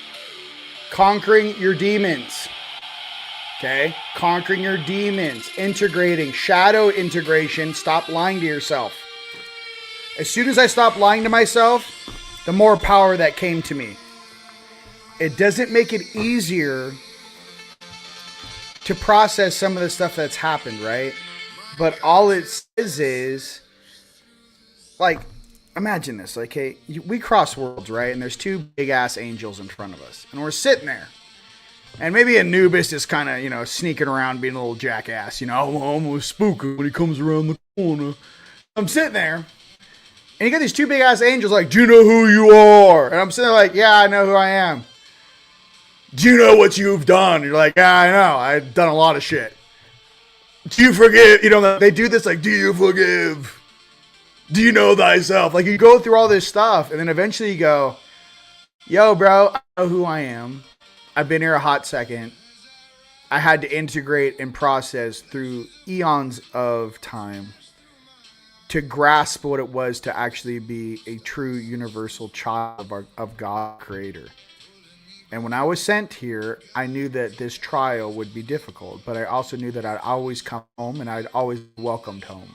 Conquering your demons. Okay? Conquering your demons. Integrating. Shadow integration. Stop lying to yourself. As soon as I stopped lying to myself, the more power that came to me. It doesn't make it easier to process some of the stuff that's happened, right? But all it says is, like, imagine this. Like, hey, we cross worlds, right? And there's two big-ass angels in front of us. And we're sitting there. And maybe Anubis is kind of, you know, sneaking around being a little jackass. You know, I'm almost spooky when he comes around the corner. I'm sitting there. And you got these two big-ass angels like, do you know who you are? And I'm sitting there like, yeah, I know who I am. Do you know what you've done? And you're like, yeah, I know. I've done a lot of shit. Do you forgive? You know, they do this like, do you forgive? Do you know thyself? Like, you go through all this stuff, and then eventually you go, yo, bro, I know who I am. I've been here a hot second. I had to integrate and process through eons of time to grasp what it was to actually be a true universal child of God creator. And when I was sent here, I knew that this trial would be difficult, but I also knew that I'd always come home and I'd always be welcomed home.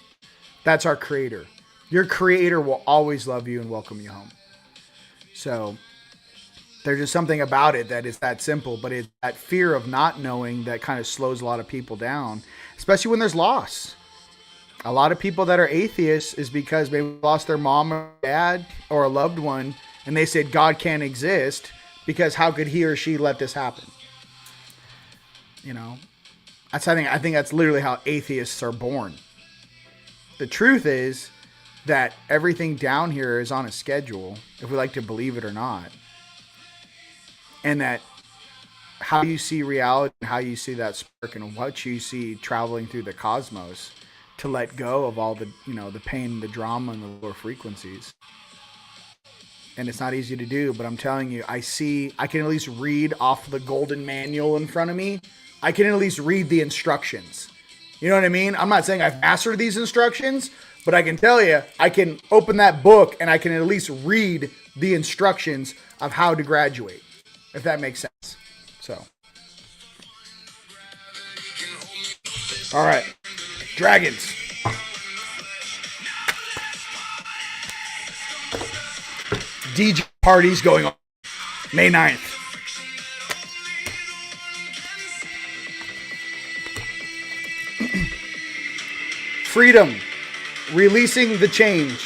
That's our creator. Your creator will always love you and welcome you home. So there's just something about it that is that simple, but it's that fear of not knowing that kind of slows a lot of people down, especially when there's loss. A lot of people that are atheists is because they lost their mom or dad or a loved one, and they said God can't exist because how could he or she let this happen? You know, I think that's literally how atheists are born. The truth is that everything down here is on a schedule, if we like to believe it or not. And that how you see reality and how you see that spark and what you see traveling through the cosmos to let go of all the, the pain, the drama, and the lower frequencies. And it's not easy to do, but I'm telling you, I can at least read off the golden manual in front of me. I can at least read the instructions. You know what I mean? I'm not saying I've mastered these instructions, but I can tell you, I can open that book and I can at least read the instructions of how to graduate, if that makes sense. So, all right, dragons. DJ parties going on May 9th. Freedom. Releasing the chains.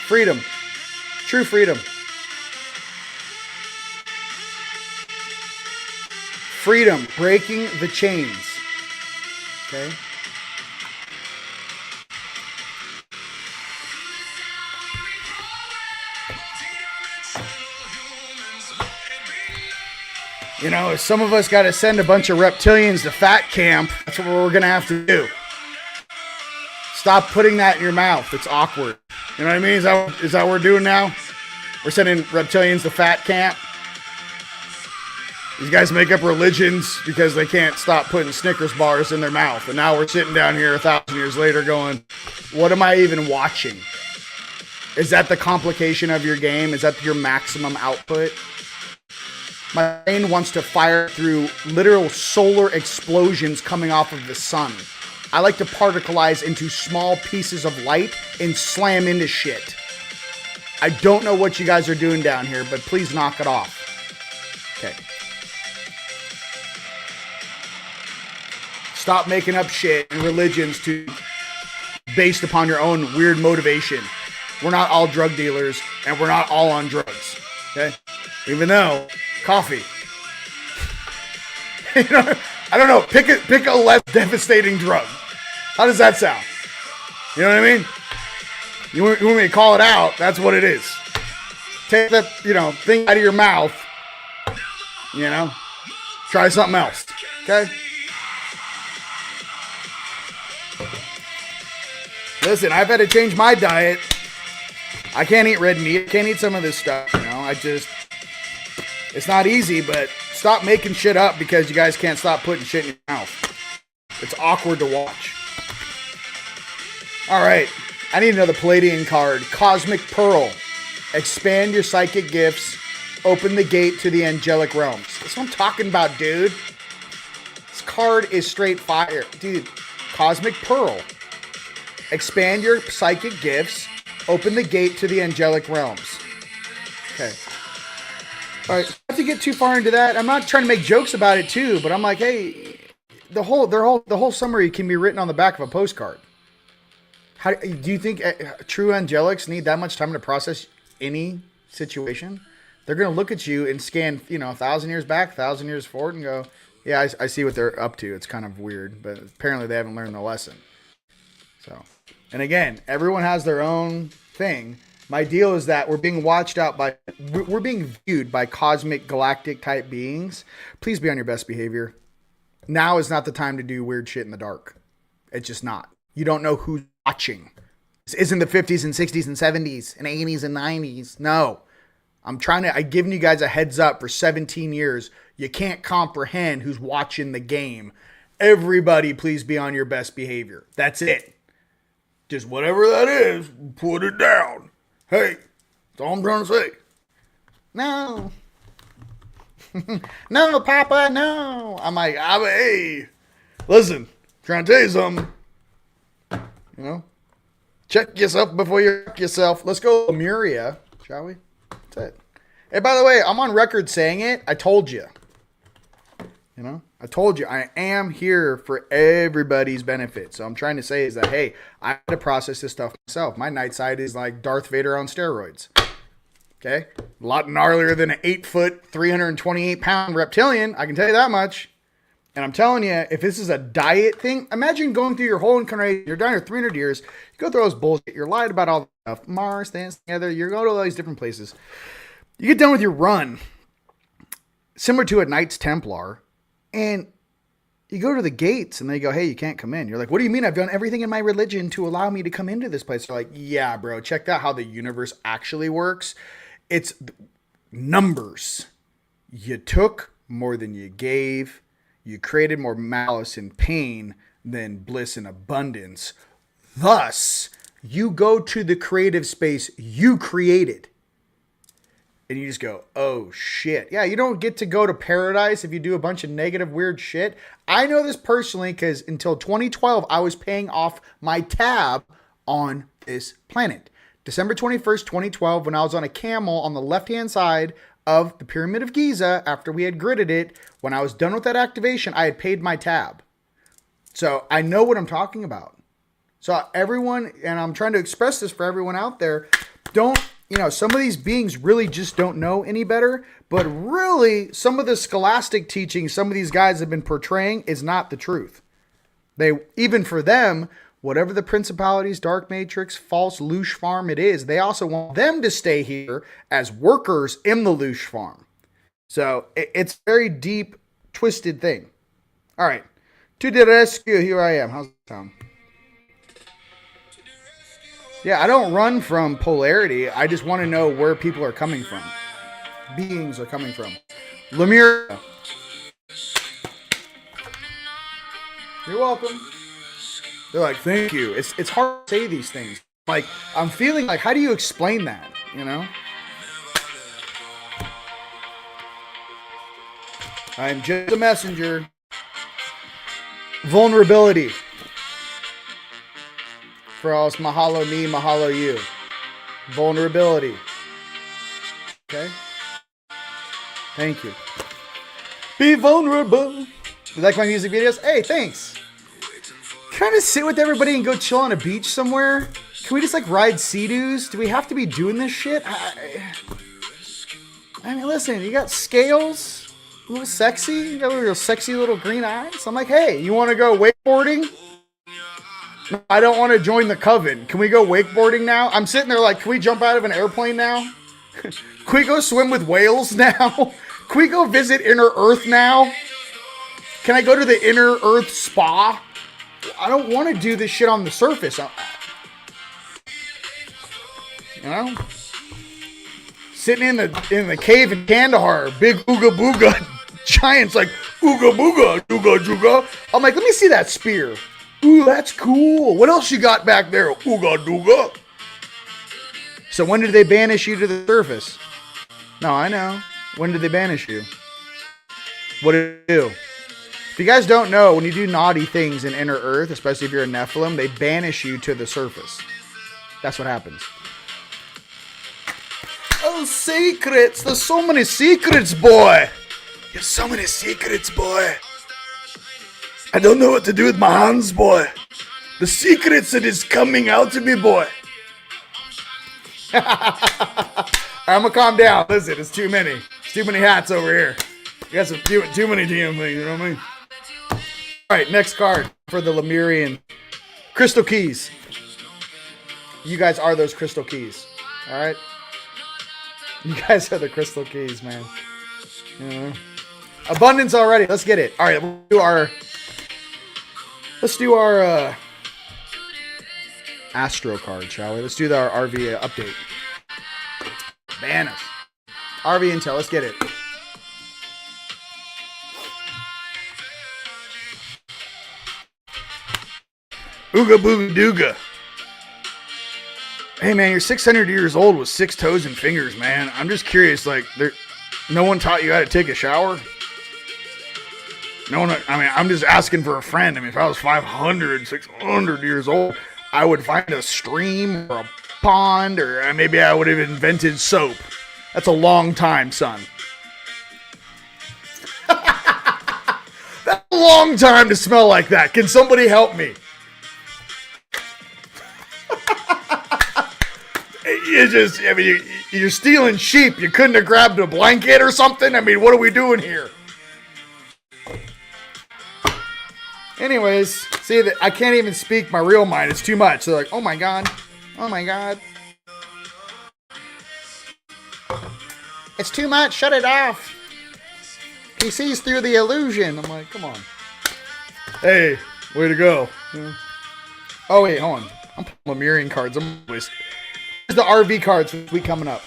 Freedom. True freedom. Freedom. Breaking the chains. Okay. You know, if some of us got to send a bunch of reptilians to fat camp, that's what we're going to have to do. Stop putting that in your mouth. It's awkward. You know what I mean? Is that what we're doing now? We're sending reptilians to fat camp. These guys make up religions because they can't stop putting Snickers bars in their mouth. And now we're sitting down here 1,000 years later going, what am I even watching? Is that the complication of your game? Is that your maximum output? My brain wants to fire through literal solar explosions coming off of the sun. I like to particleize into small pieces of light and slam into shit. I don't know what you guys are doing down here, but please knock it off. Okay. Stop making up shit and religions based upon your own weird motivation. We're not all drug dealers, and we're not all on drugs. Okay? Even though coffee. I don't know. Pick a less devastating drug. How does that sound? You know what I mean? You want me to call it out? That's what it is. Take that, thing out of your mouth. Try something else. Okay? Listen, I've had to change my diet. I can't eat red meat. I can't eat some of this stuff. It's not easy, but stop making shit up because you guys can't stop putting shit in your mouth. It's awkward to watch. All right. I need another Palladian card. Cosmic Pearl. Expand your psychic gifts. Open the gate to the angelic realms. That's what I'm talking about, dude. This card is straight fire. Dude, Cosmic Pearl. Expand your psychic gifts. Open the gate to the angelic realms. Okay. All right, not to get too far into that. I'm not trying to make jokes about it too, but I'm like, hey, the whole summary can be written on the back of a postcard. How do you think true angelics need that much time to process any situation? They're going to look at you and scan, 1,000 years back, 1,000 years forward, and go, yeah, I see what they're up to. It's kind of weird, but apparently they haven't learned the lesson. So, and again, everyone has their own thing. My deal is that we're being we're being viewed by cosmic galactic type beings. Please be on your best behavior. Now is not the time to do weird shit in the dark. It's just not. You don't know who's watching. This isn't the 50s and 60s and 70s and 80s and 90s. No. I've given you guys a heads up for 17 years. You can't comprehend who's watching the game. Everybody, please be on your best behavior. That's it. Just whatever that is, put it down. Hey, that's all I'm trying to say. No. No, Papa, no. I'm like, hey, listen, trying to tell you something. You know, check yourself before you wreck yourself. Let's go Lemuria, shall we? That's it. Hey, by the way, I'm on record saying it. I told you. You know, I told you I am here for everybody's benefit. So I'm trying to say is that, hey, I had to process this stuff myself. My night side is like Darth Vader on steroids. Okay? A lot gnarlier than an 8-foot, 328-pound reptilian. I can tell you that much. And I'm telling you, if this is a diet thing, imagine going through your whole incarnation. You're down here 300 years. You go through all this bullshit. You're lied about all the stuff. Mars, things together. You're going to all these different places. You get done with your run, similar to a Knights Templar, and you go to the gates and they go, hey, you can't come in. You're like, what do you mean? I've done everything in my religion to allow me to come into this place. They're like, yeah, bro, check out how the universe actually works. It's numbers. You took more than you gave. You created more malice and pain than bliss and abundance. Thus, you go to the creative space you created. And you just go, oh, shit. Yeah, you don't get to go to paradise if you do a bunch of negative, weird shit. I know this personally because until 2012, I was paying off my tab on this planet. December 21st, 2012, when I was on a camel on the left-hand side of the Pyramid of Giza, after we had gridded it, when I was done with that activation, I had paid my tab. So I know what I'm talking about. So everyone, and I'm trying to express this for everyone out there, don't, you know, some of these beings really just don't know any better, but really some of the scholastic teaching some of these guys have been portraying is not the truth. They, even for them, whatever the principalities, dark matrix, false loosh farm it is, they also want them to stay here as workers in the loosh farm. So it's a very deep, twisted thing. All right. To the rescue, here I am. How's it sound? Yeah, I don't run from polarity. I just want to know where people are coming from. Beings are coming from. Lemuria. You're welcome. They're like, thank you. It's hard to say these things. Like, I'm feeling like, how do you explain that? You know? I'm just a messenger. Vulnerability. For us, mahalo me, mahalo you. Vulnerability. Okay? Thank you. Be vulnerable. You like my music videos? Hey, thanks. Trying to sit with everybody and go chill on a beach somewhere? Can we just like ride Sea-Doos? Do we have to be doing this shit? I mean, listen, you got scales, a little sexy, you got a real sexy little green eyes. I'm like, hey, you want to go wakeboarding? No, I don't want to join the coven. Can we go wakeboarding now? I'm sitting there like, can we jump out of an airplane now? Can we go swim with whales now? Can we go visit Inner Earth now? Can I go to the Inner Earth spa? I don't want to do this shit on the surface. You know? Sitting in the cave in Kandahar, big ooga booga giants like ooga booga, dooga dooga. I'm like, let me see that spear. Ooh, that's cool. What else you got back there? Ooga dooga. So when did they banish you to the surface? No, I know. When did they banish you? What did it do? If you guys don't know, when you do naughty things in Inner Earth, especially if you're a Nephilim, they banish you to the surface. That's what happens. Oh, secrets! There's so many secrets, boy! There's so many secrets, boy! I don't know what to do with my hands, boy! The secrets that is coming out to me, boy! I'm gonna calm down. Listen, it's too many. It's too many hats over here. You got some too many damn things, you know what I mean? Alright, next card for the Lemurian. Crystal keys. You guys are those crystal keys. Alright? You guys are the crystal keys, man. You know? Abundance already. Let's get it. Alright, let's do our Astro card, shall we? Let's do our RV update. Bananas. RV Intel, let's get it. Ooga booga dooga. Hey man, you're 600 years old with 6 toes and fingers, man. I'm just curious, like, no one taught you how to take a shower? No one, I mean, I'm just asking for a friend. I mean, if I was 500, 600 years old, I would find a stream or a pond, or maybe I would have invented soap. That's a long time, son. That's a long time to smell like that. Can somebody help me? I mean, you're stealing sheep. You couldn't have grabbed a blanket or something? I mean, what are we doing here? Anyways, see, that I can't even speak my real mind. It's too much. They're like, oh my God. Oh my God. It's too much. Shut it off. He sees through the illusion. I'm like, come on. Hey, way to go. Yeah. Oh, wait, hold on. I'm pulling Lemurian cards. Here's the RV cards for this week coming up.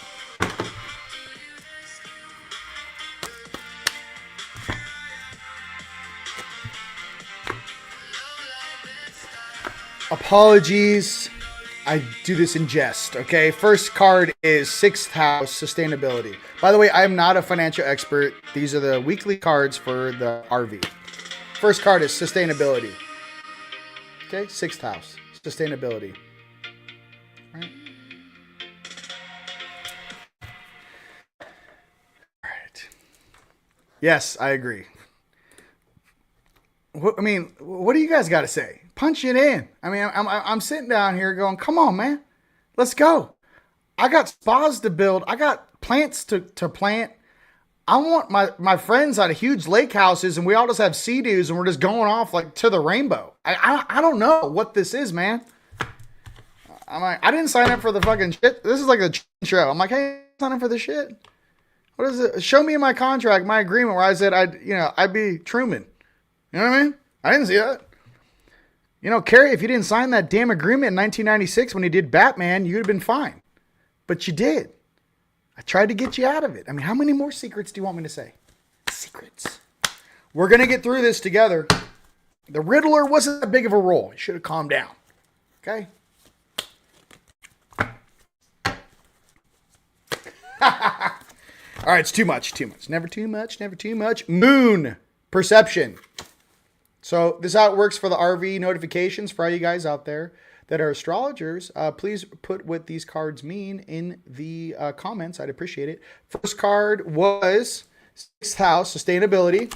Apologies. I do this in jest, okay? First card is 6th house, sustainability. By the way, I'm not a financial expert. These are the weekly cards for the RV. First card is sustainability. Okay, 6th house, sustainability. All right. All right. Yes, I agree. I mean, what do you guys got to say? Punch it in. I mean, I'm sitting down here going, come on, man. Let's go. I got spas to build. I got plants to plant. I want my friends out of huge lake houses, and we all just have sea-doos, and we're just going off like to the rainbow. I don't know what this is, man. I'm like, I didn't sign up for the fucking shit. This is like a show. I'm like, hey, sign up for this shit. What is it? Show me in my contract, my agreement where I said I'd be Truman. You know what I mean? I didn't see that. You know, Carrie, if you didn't sign that damn agreement in 1996 when he did Batman, you'd have been fine. But you did. I tried to get you out of it. I mean, how many more secrets do you want me to say? Secrets. We're going to get through this together. The Riddler wasn't that big of a role. You should have calmed down. Okay? All right, it's too much. Too much. Never too much. Never too much. Moon. Perception. So this is how it works for the RV notifications for all you guys out there that are astrologers. Please put what these cards mean in the comments. I'd appreciate it. First card was 6th house, sustainability.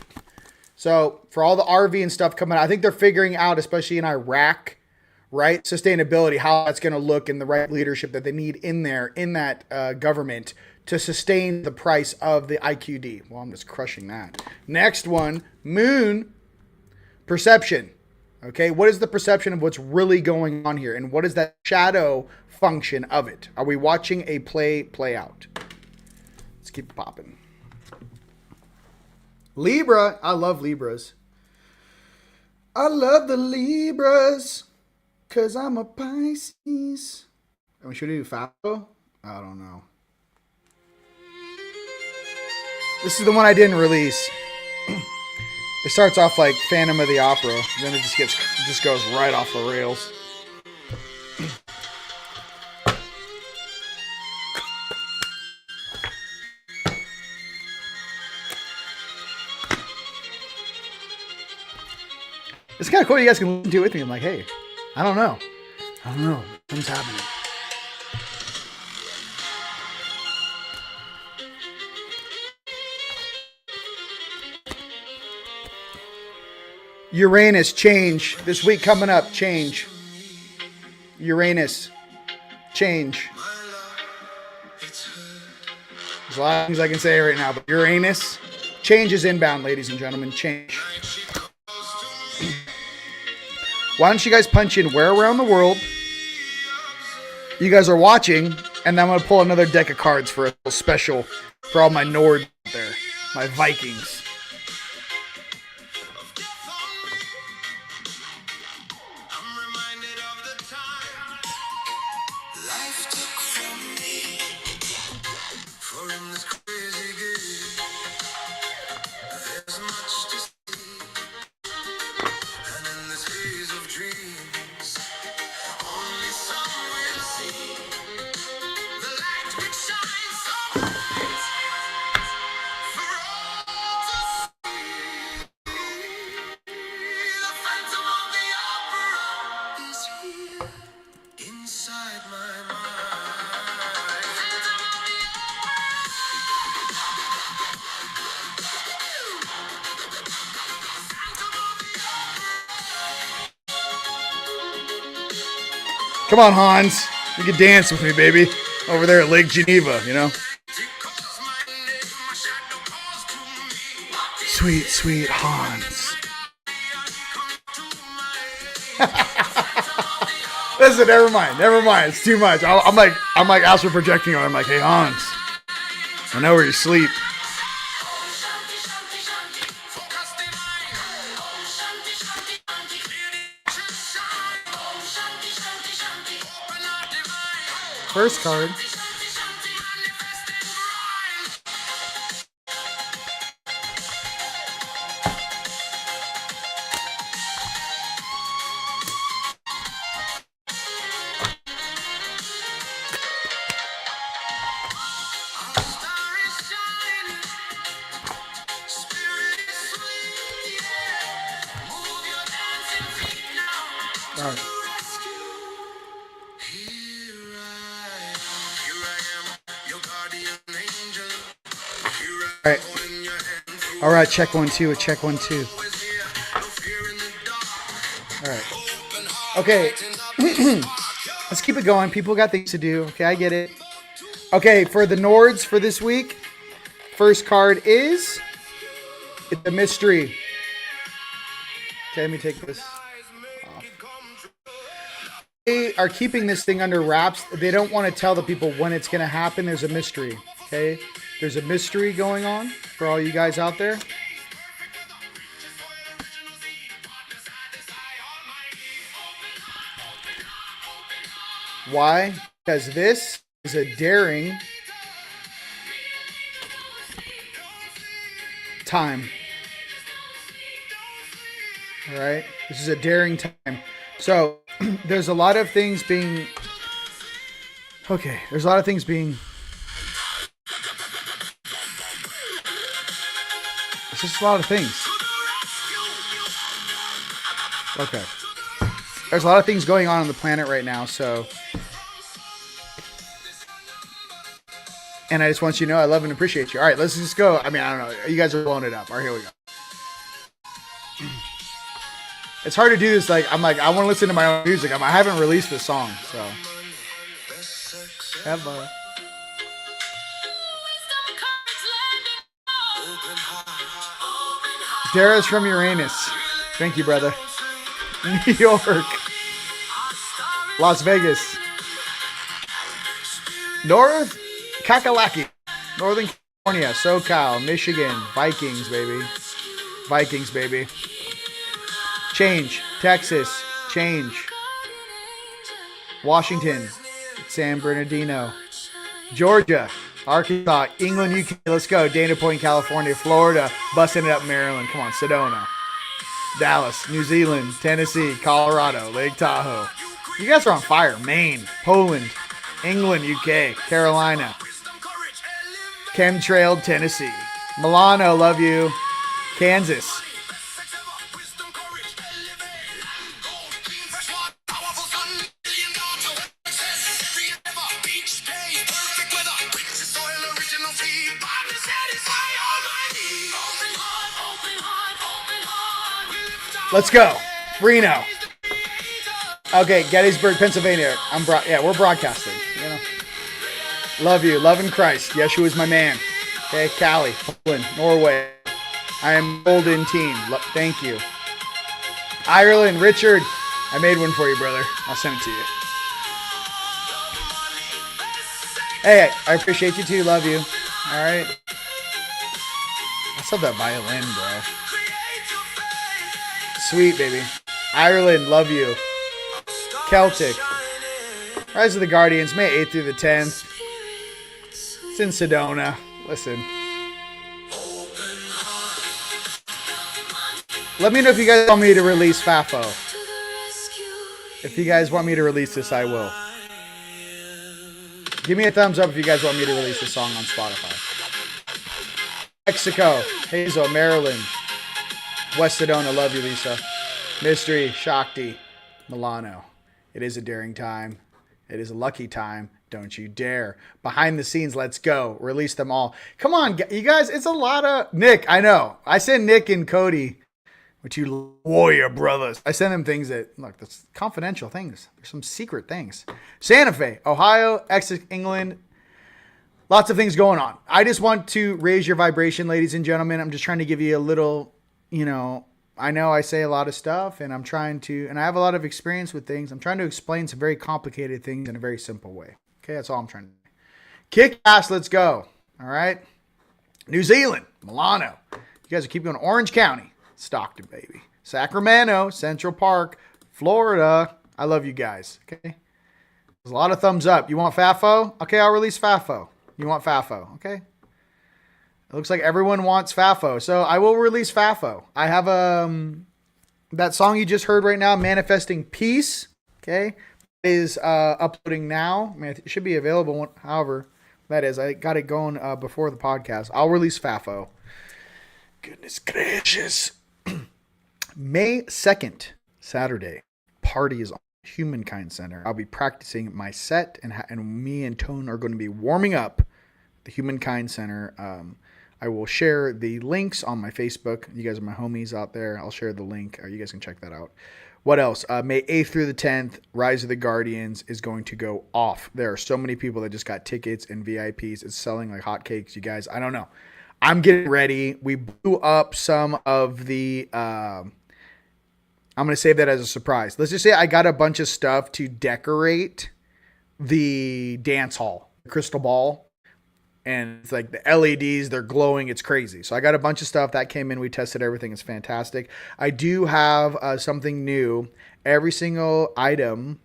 So for all the RV and stuff coming out, I think they're figuring out, especially in Iraq, right? Sustainability, how that's going to look, and the right leadership that they need in there, in that government to sustain the price of the IQD. Well, I'm just crushing that. Next one, moon. Perception. Okay, what is the perception of what's really going on here? And what is that shadow function of it? Are we watching a play out? Let's keep popping. Libra. I love Libras. I love the Libras because I'm a Pisces. And we should do Falco? I don't know. This is the one I didn't release. It starts off like Phantom of the Opera, then it just goes right off the rails. It's kind of cool. You guys can listen to it with me. I'm like, hey, I don't know. Something's happening. Uranus, change. This week coming up, change. Uranus, change. There's a lot of things I can say right now, but Uranus, change is inbound, ladies and gentlemen. Change. Why don't you guys punch in where around the world you guys are watching, and then I'm going to pull another deck of cards for a little special for all my Nords out there, my Vikings. Come on, Hans. You can dance with me, baby. Over there at Lake Geneva, you know? Sweet, sweet Hans. Listen, never mind. It's too much. I'm like astral projecting on. I'm like, hey, Hans. I know where you sleep. First card. All right. All right, check 1 2, check 1 2. All right. Okay. Let's keep it going. People got things to do. Okay, I get it. Okay, for the Nords for this week, first card is it's a mystery. Okay, let me take this off. They are keeping this thing under wraps. They don't want to tell the people when it's going to happen. There's a mystery. Okay, there's a mystery going on for all you guys out there. Why? Because this is a daring time. All right, this is a daring time. So there's a lot of things being. Okay, there's a lot of things being. It's just a lot of things. Okay. There's a lot of things going on the planet right now, so. And I just want you to know I love and appreciate you. All right, let's just go. I mean, I don't know. You guys are blowing it up. All right, here we go. It's hard to do this. I want to listen to my own music. I haven't released this song, so. Hello. Dara's from Uranus. Thank you, brother. New York. Las Vegas. North Kakalaki. Northern California. SoCal. Michigan. Vikings, baby. Vikings, baby. Change. Texas. Change. Washington. San Bernardino. Georgia. Arkansas. England, UK. Let's go. Dana Point, California. Florida. Busting it up, Maryland. Come on. Sedona. Dallas. New Zealand. Tennessee. Colorado. Lake Tahoe. You guys are on fire. Maine. Poland. England, UK. Carolina. Chemtrail, Tennessee. Milano. Love you. Kansas. Let's go. Reno. Okay, Gettysburg, Pennsylvania. We're broadcasting. You know. Love you. Love in Christ. Yeshua is my man. Okay, Cali, Poland, Norway. I am golden team. Thank you. Ireland, Richard. I made one for you, brother. I'll send it to you. Hey, I appreciate you too. Love you. All right. I still have that violin, bro. Sweet, baby. Ireland, love you. Celtic. Rise of the Guardians, May 8th through the 10th. It's in Sedona. Listen. Let me know if you guys want me to release Fafo. If you guys want me to release this, I will. Give me a thumbs up if you guys want me to release this song on Spotify. Mexico. Hazel, Maryland. West Sedona, love you, Lisa. Mystery, Shakti, Milano. It is a daring time. It is a lucky time. Don't you dare. Behind the scenes, let's go. Release them all. Come on, you guys. It's a lot of... Nick, I know. I said Nick and Cody. with you warrior brothers. I send them things that, look, that's confidential things. There's some secret things. Santa Fe, Ohio, Essex, England. Lots of things going on. I just want to raise your vibration, ladies and gentlemen. I'm just trying to give you a little, I know I say a lot of stuff, and and I have a lot of experience with things. I'm trying to explain some very complicated things in a very simple way. Okay, that's all I'm trying to do. Kick ass, let's go. All right. New Zealand, Milano. You guys are keep going. Orange County, Stockton, baby. Sacramento, Central Park, Florida. I love you guys. Okay. There's a lot of thumbs up. You want FAFO? Okay, I'll release FAFO. You want FAFO? Okay. It looks like everyone wants FAFO, so I will release FAFO. I have that song you just heard right now, Manifesting Peace. Okay, is uploading now. I mean, it should be available. However, that is, I got it going before the podcast. I'll release FAFO. Goodness gracious. May 2nd, Saturday, party is on Humankind Center. I'll be practicing my set, and me and Tone are going to be warming up the Humankind Center. I will share the links on my Facebook. You guys are my homies out there. I'll share the link. You guys can check that out. What else? May 8th through the 10th, Rise of the Guardians is going to go off. There are so many people that just got tickets and VIPs. It's selling like hotcakes, you guys. I don't know. I'm getting ready. We blew up some of the... I'm going to save that as a surprise. Let's just say I got a bunch of stuff to decorate the dance hall, the crystal ball. And it's like the LEDs, they're glowing. It's crazy. So I got a bunch of stuff that came in. We tested everything. It's fantastic. I do have something new. Every single item.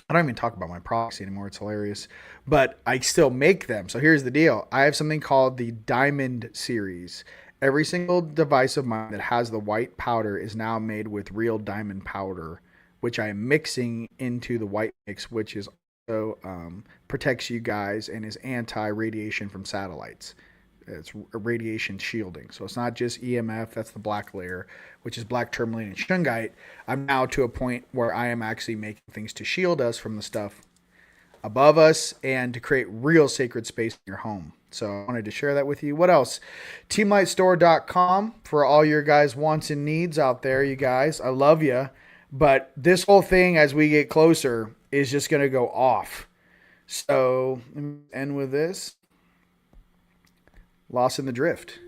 I don't even talk about my products anymore. It's hilarious. But I still make them. So here's the deal. I have something called the Diamond Series. Every single device of mine that has the white powder is now made with real diamond powder, which I am mixing into the white mix, which is also protects you guys and is anti-radiation from satellites. It's radiation shielding. So it's not just EMF, that's the black layer, which is black tourmaline and shungite. I'm now to a point where I am actually making things to shield us from the stuff above us and to create real sacred space in your home. So I wanted to share that with you. What else? TeamLightStore.com for all your guys' wants and needs out there, you guys. I love you. But this whole thing, as we get closer, is just going to go off. So, let me end with this. Lost in the Drift.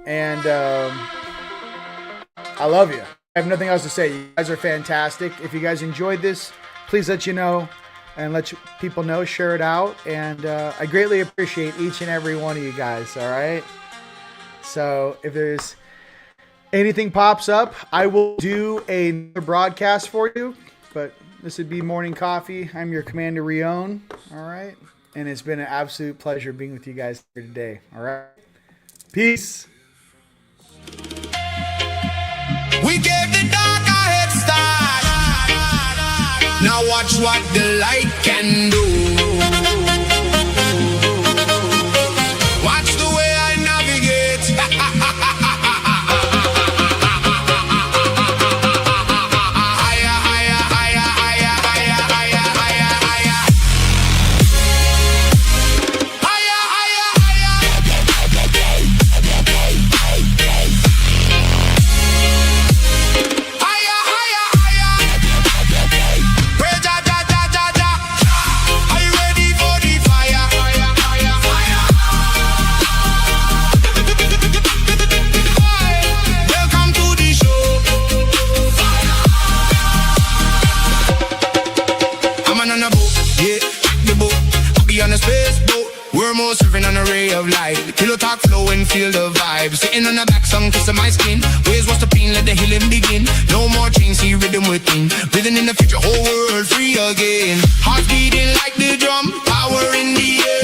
And I love you. I have nothing else to say. You guys are fantastic. If you guys enjoyed this, please let you know and let people know. Share it out. And I greatly appreciate each and every one of you guys. All right. So if there's anything pops up, I will do another broadcast for you. But this would be Morning Coffee. I'm your Commander RIon. All right. And it's been an absolute pleasure being with you guys here today. All right. Peace. We gave the dark a head start. Now watch what the light can do. Watch the way I navigate. Higher, higher, higher, higher, higher, higher, higher, higher. Higher, higher, higher. Higher, higher, higher. Pray, ja, ja, ja, ja, ja. Are you ready for the fire? Fire, fire, fire. Welcome to the show. I'm on a boat, yeah, the boat. I'll be on a space boat. We're more surfing on a ray of light. Pillow talk, flow and feel the vibe. Sitting on the back, sun kissing my skin. Waves what's the pain, let the healing begin. No more chains, see rhythm within. Breathing in the future, whole world free again. Heart beating like the drum, power in the air.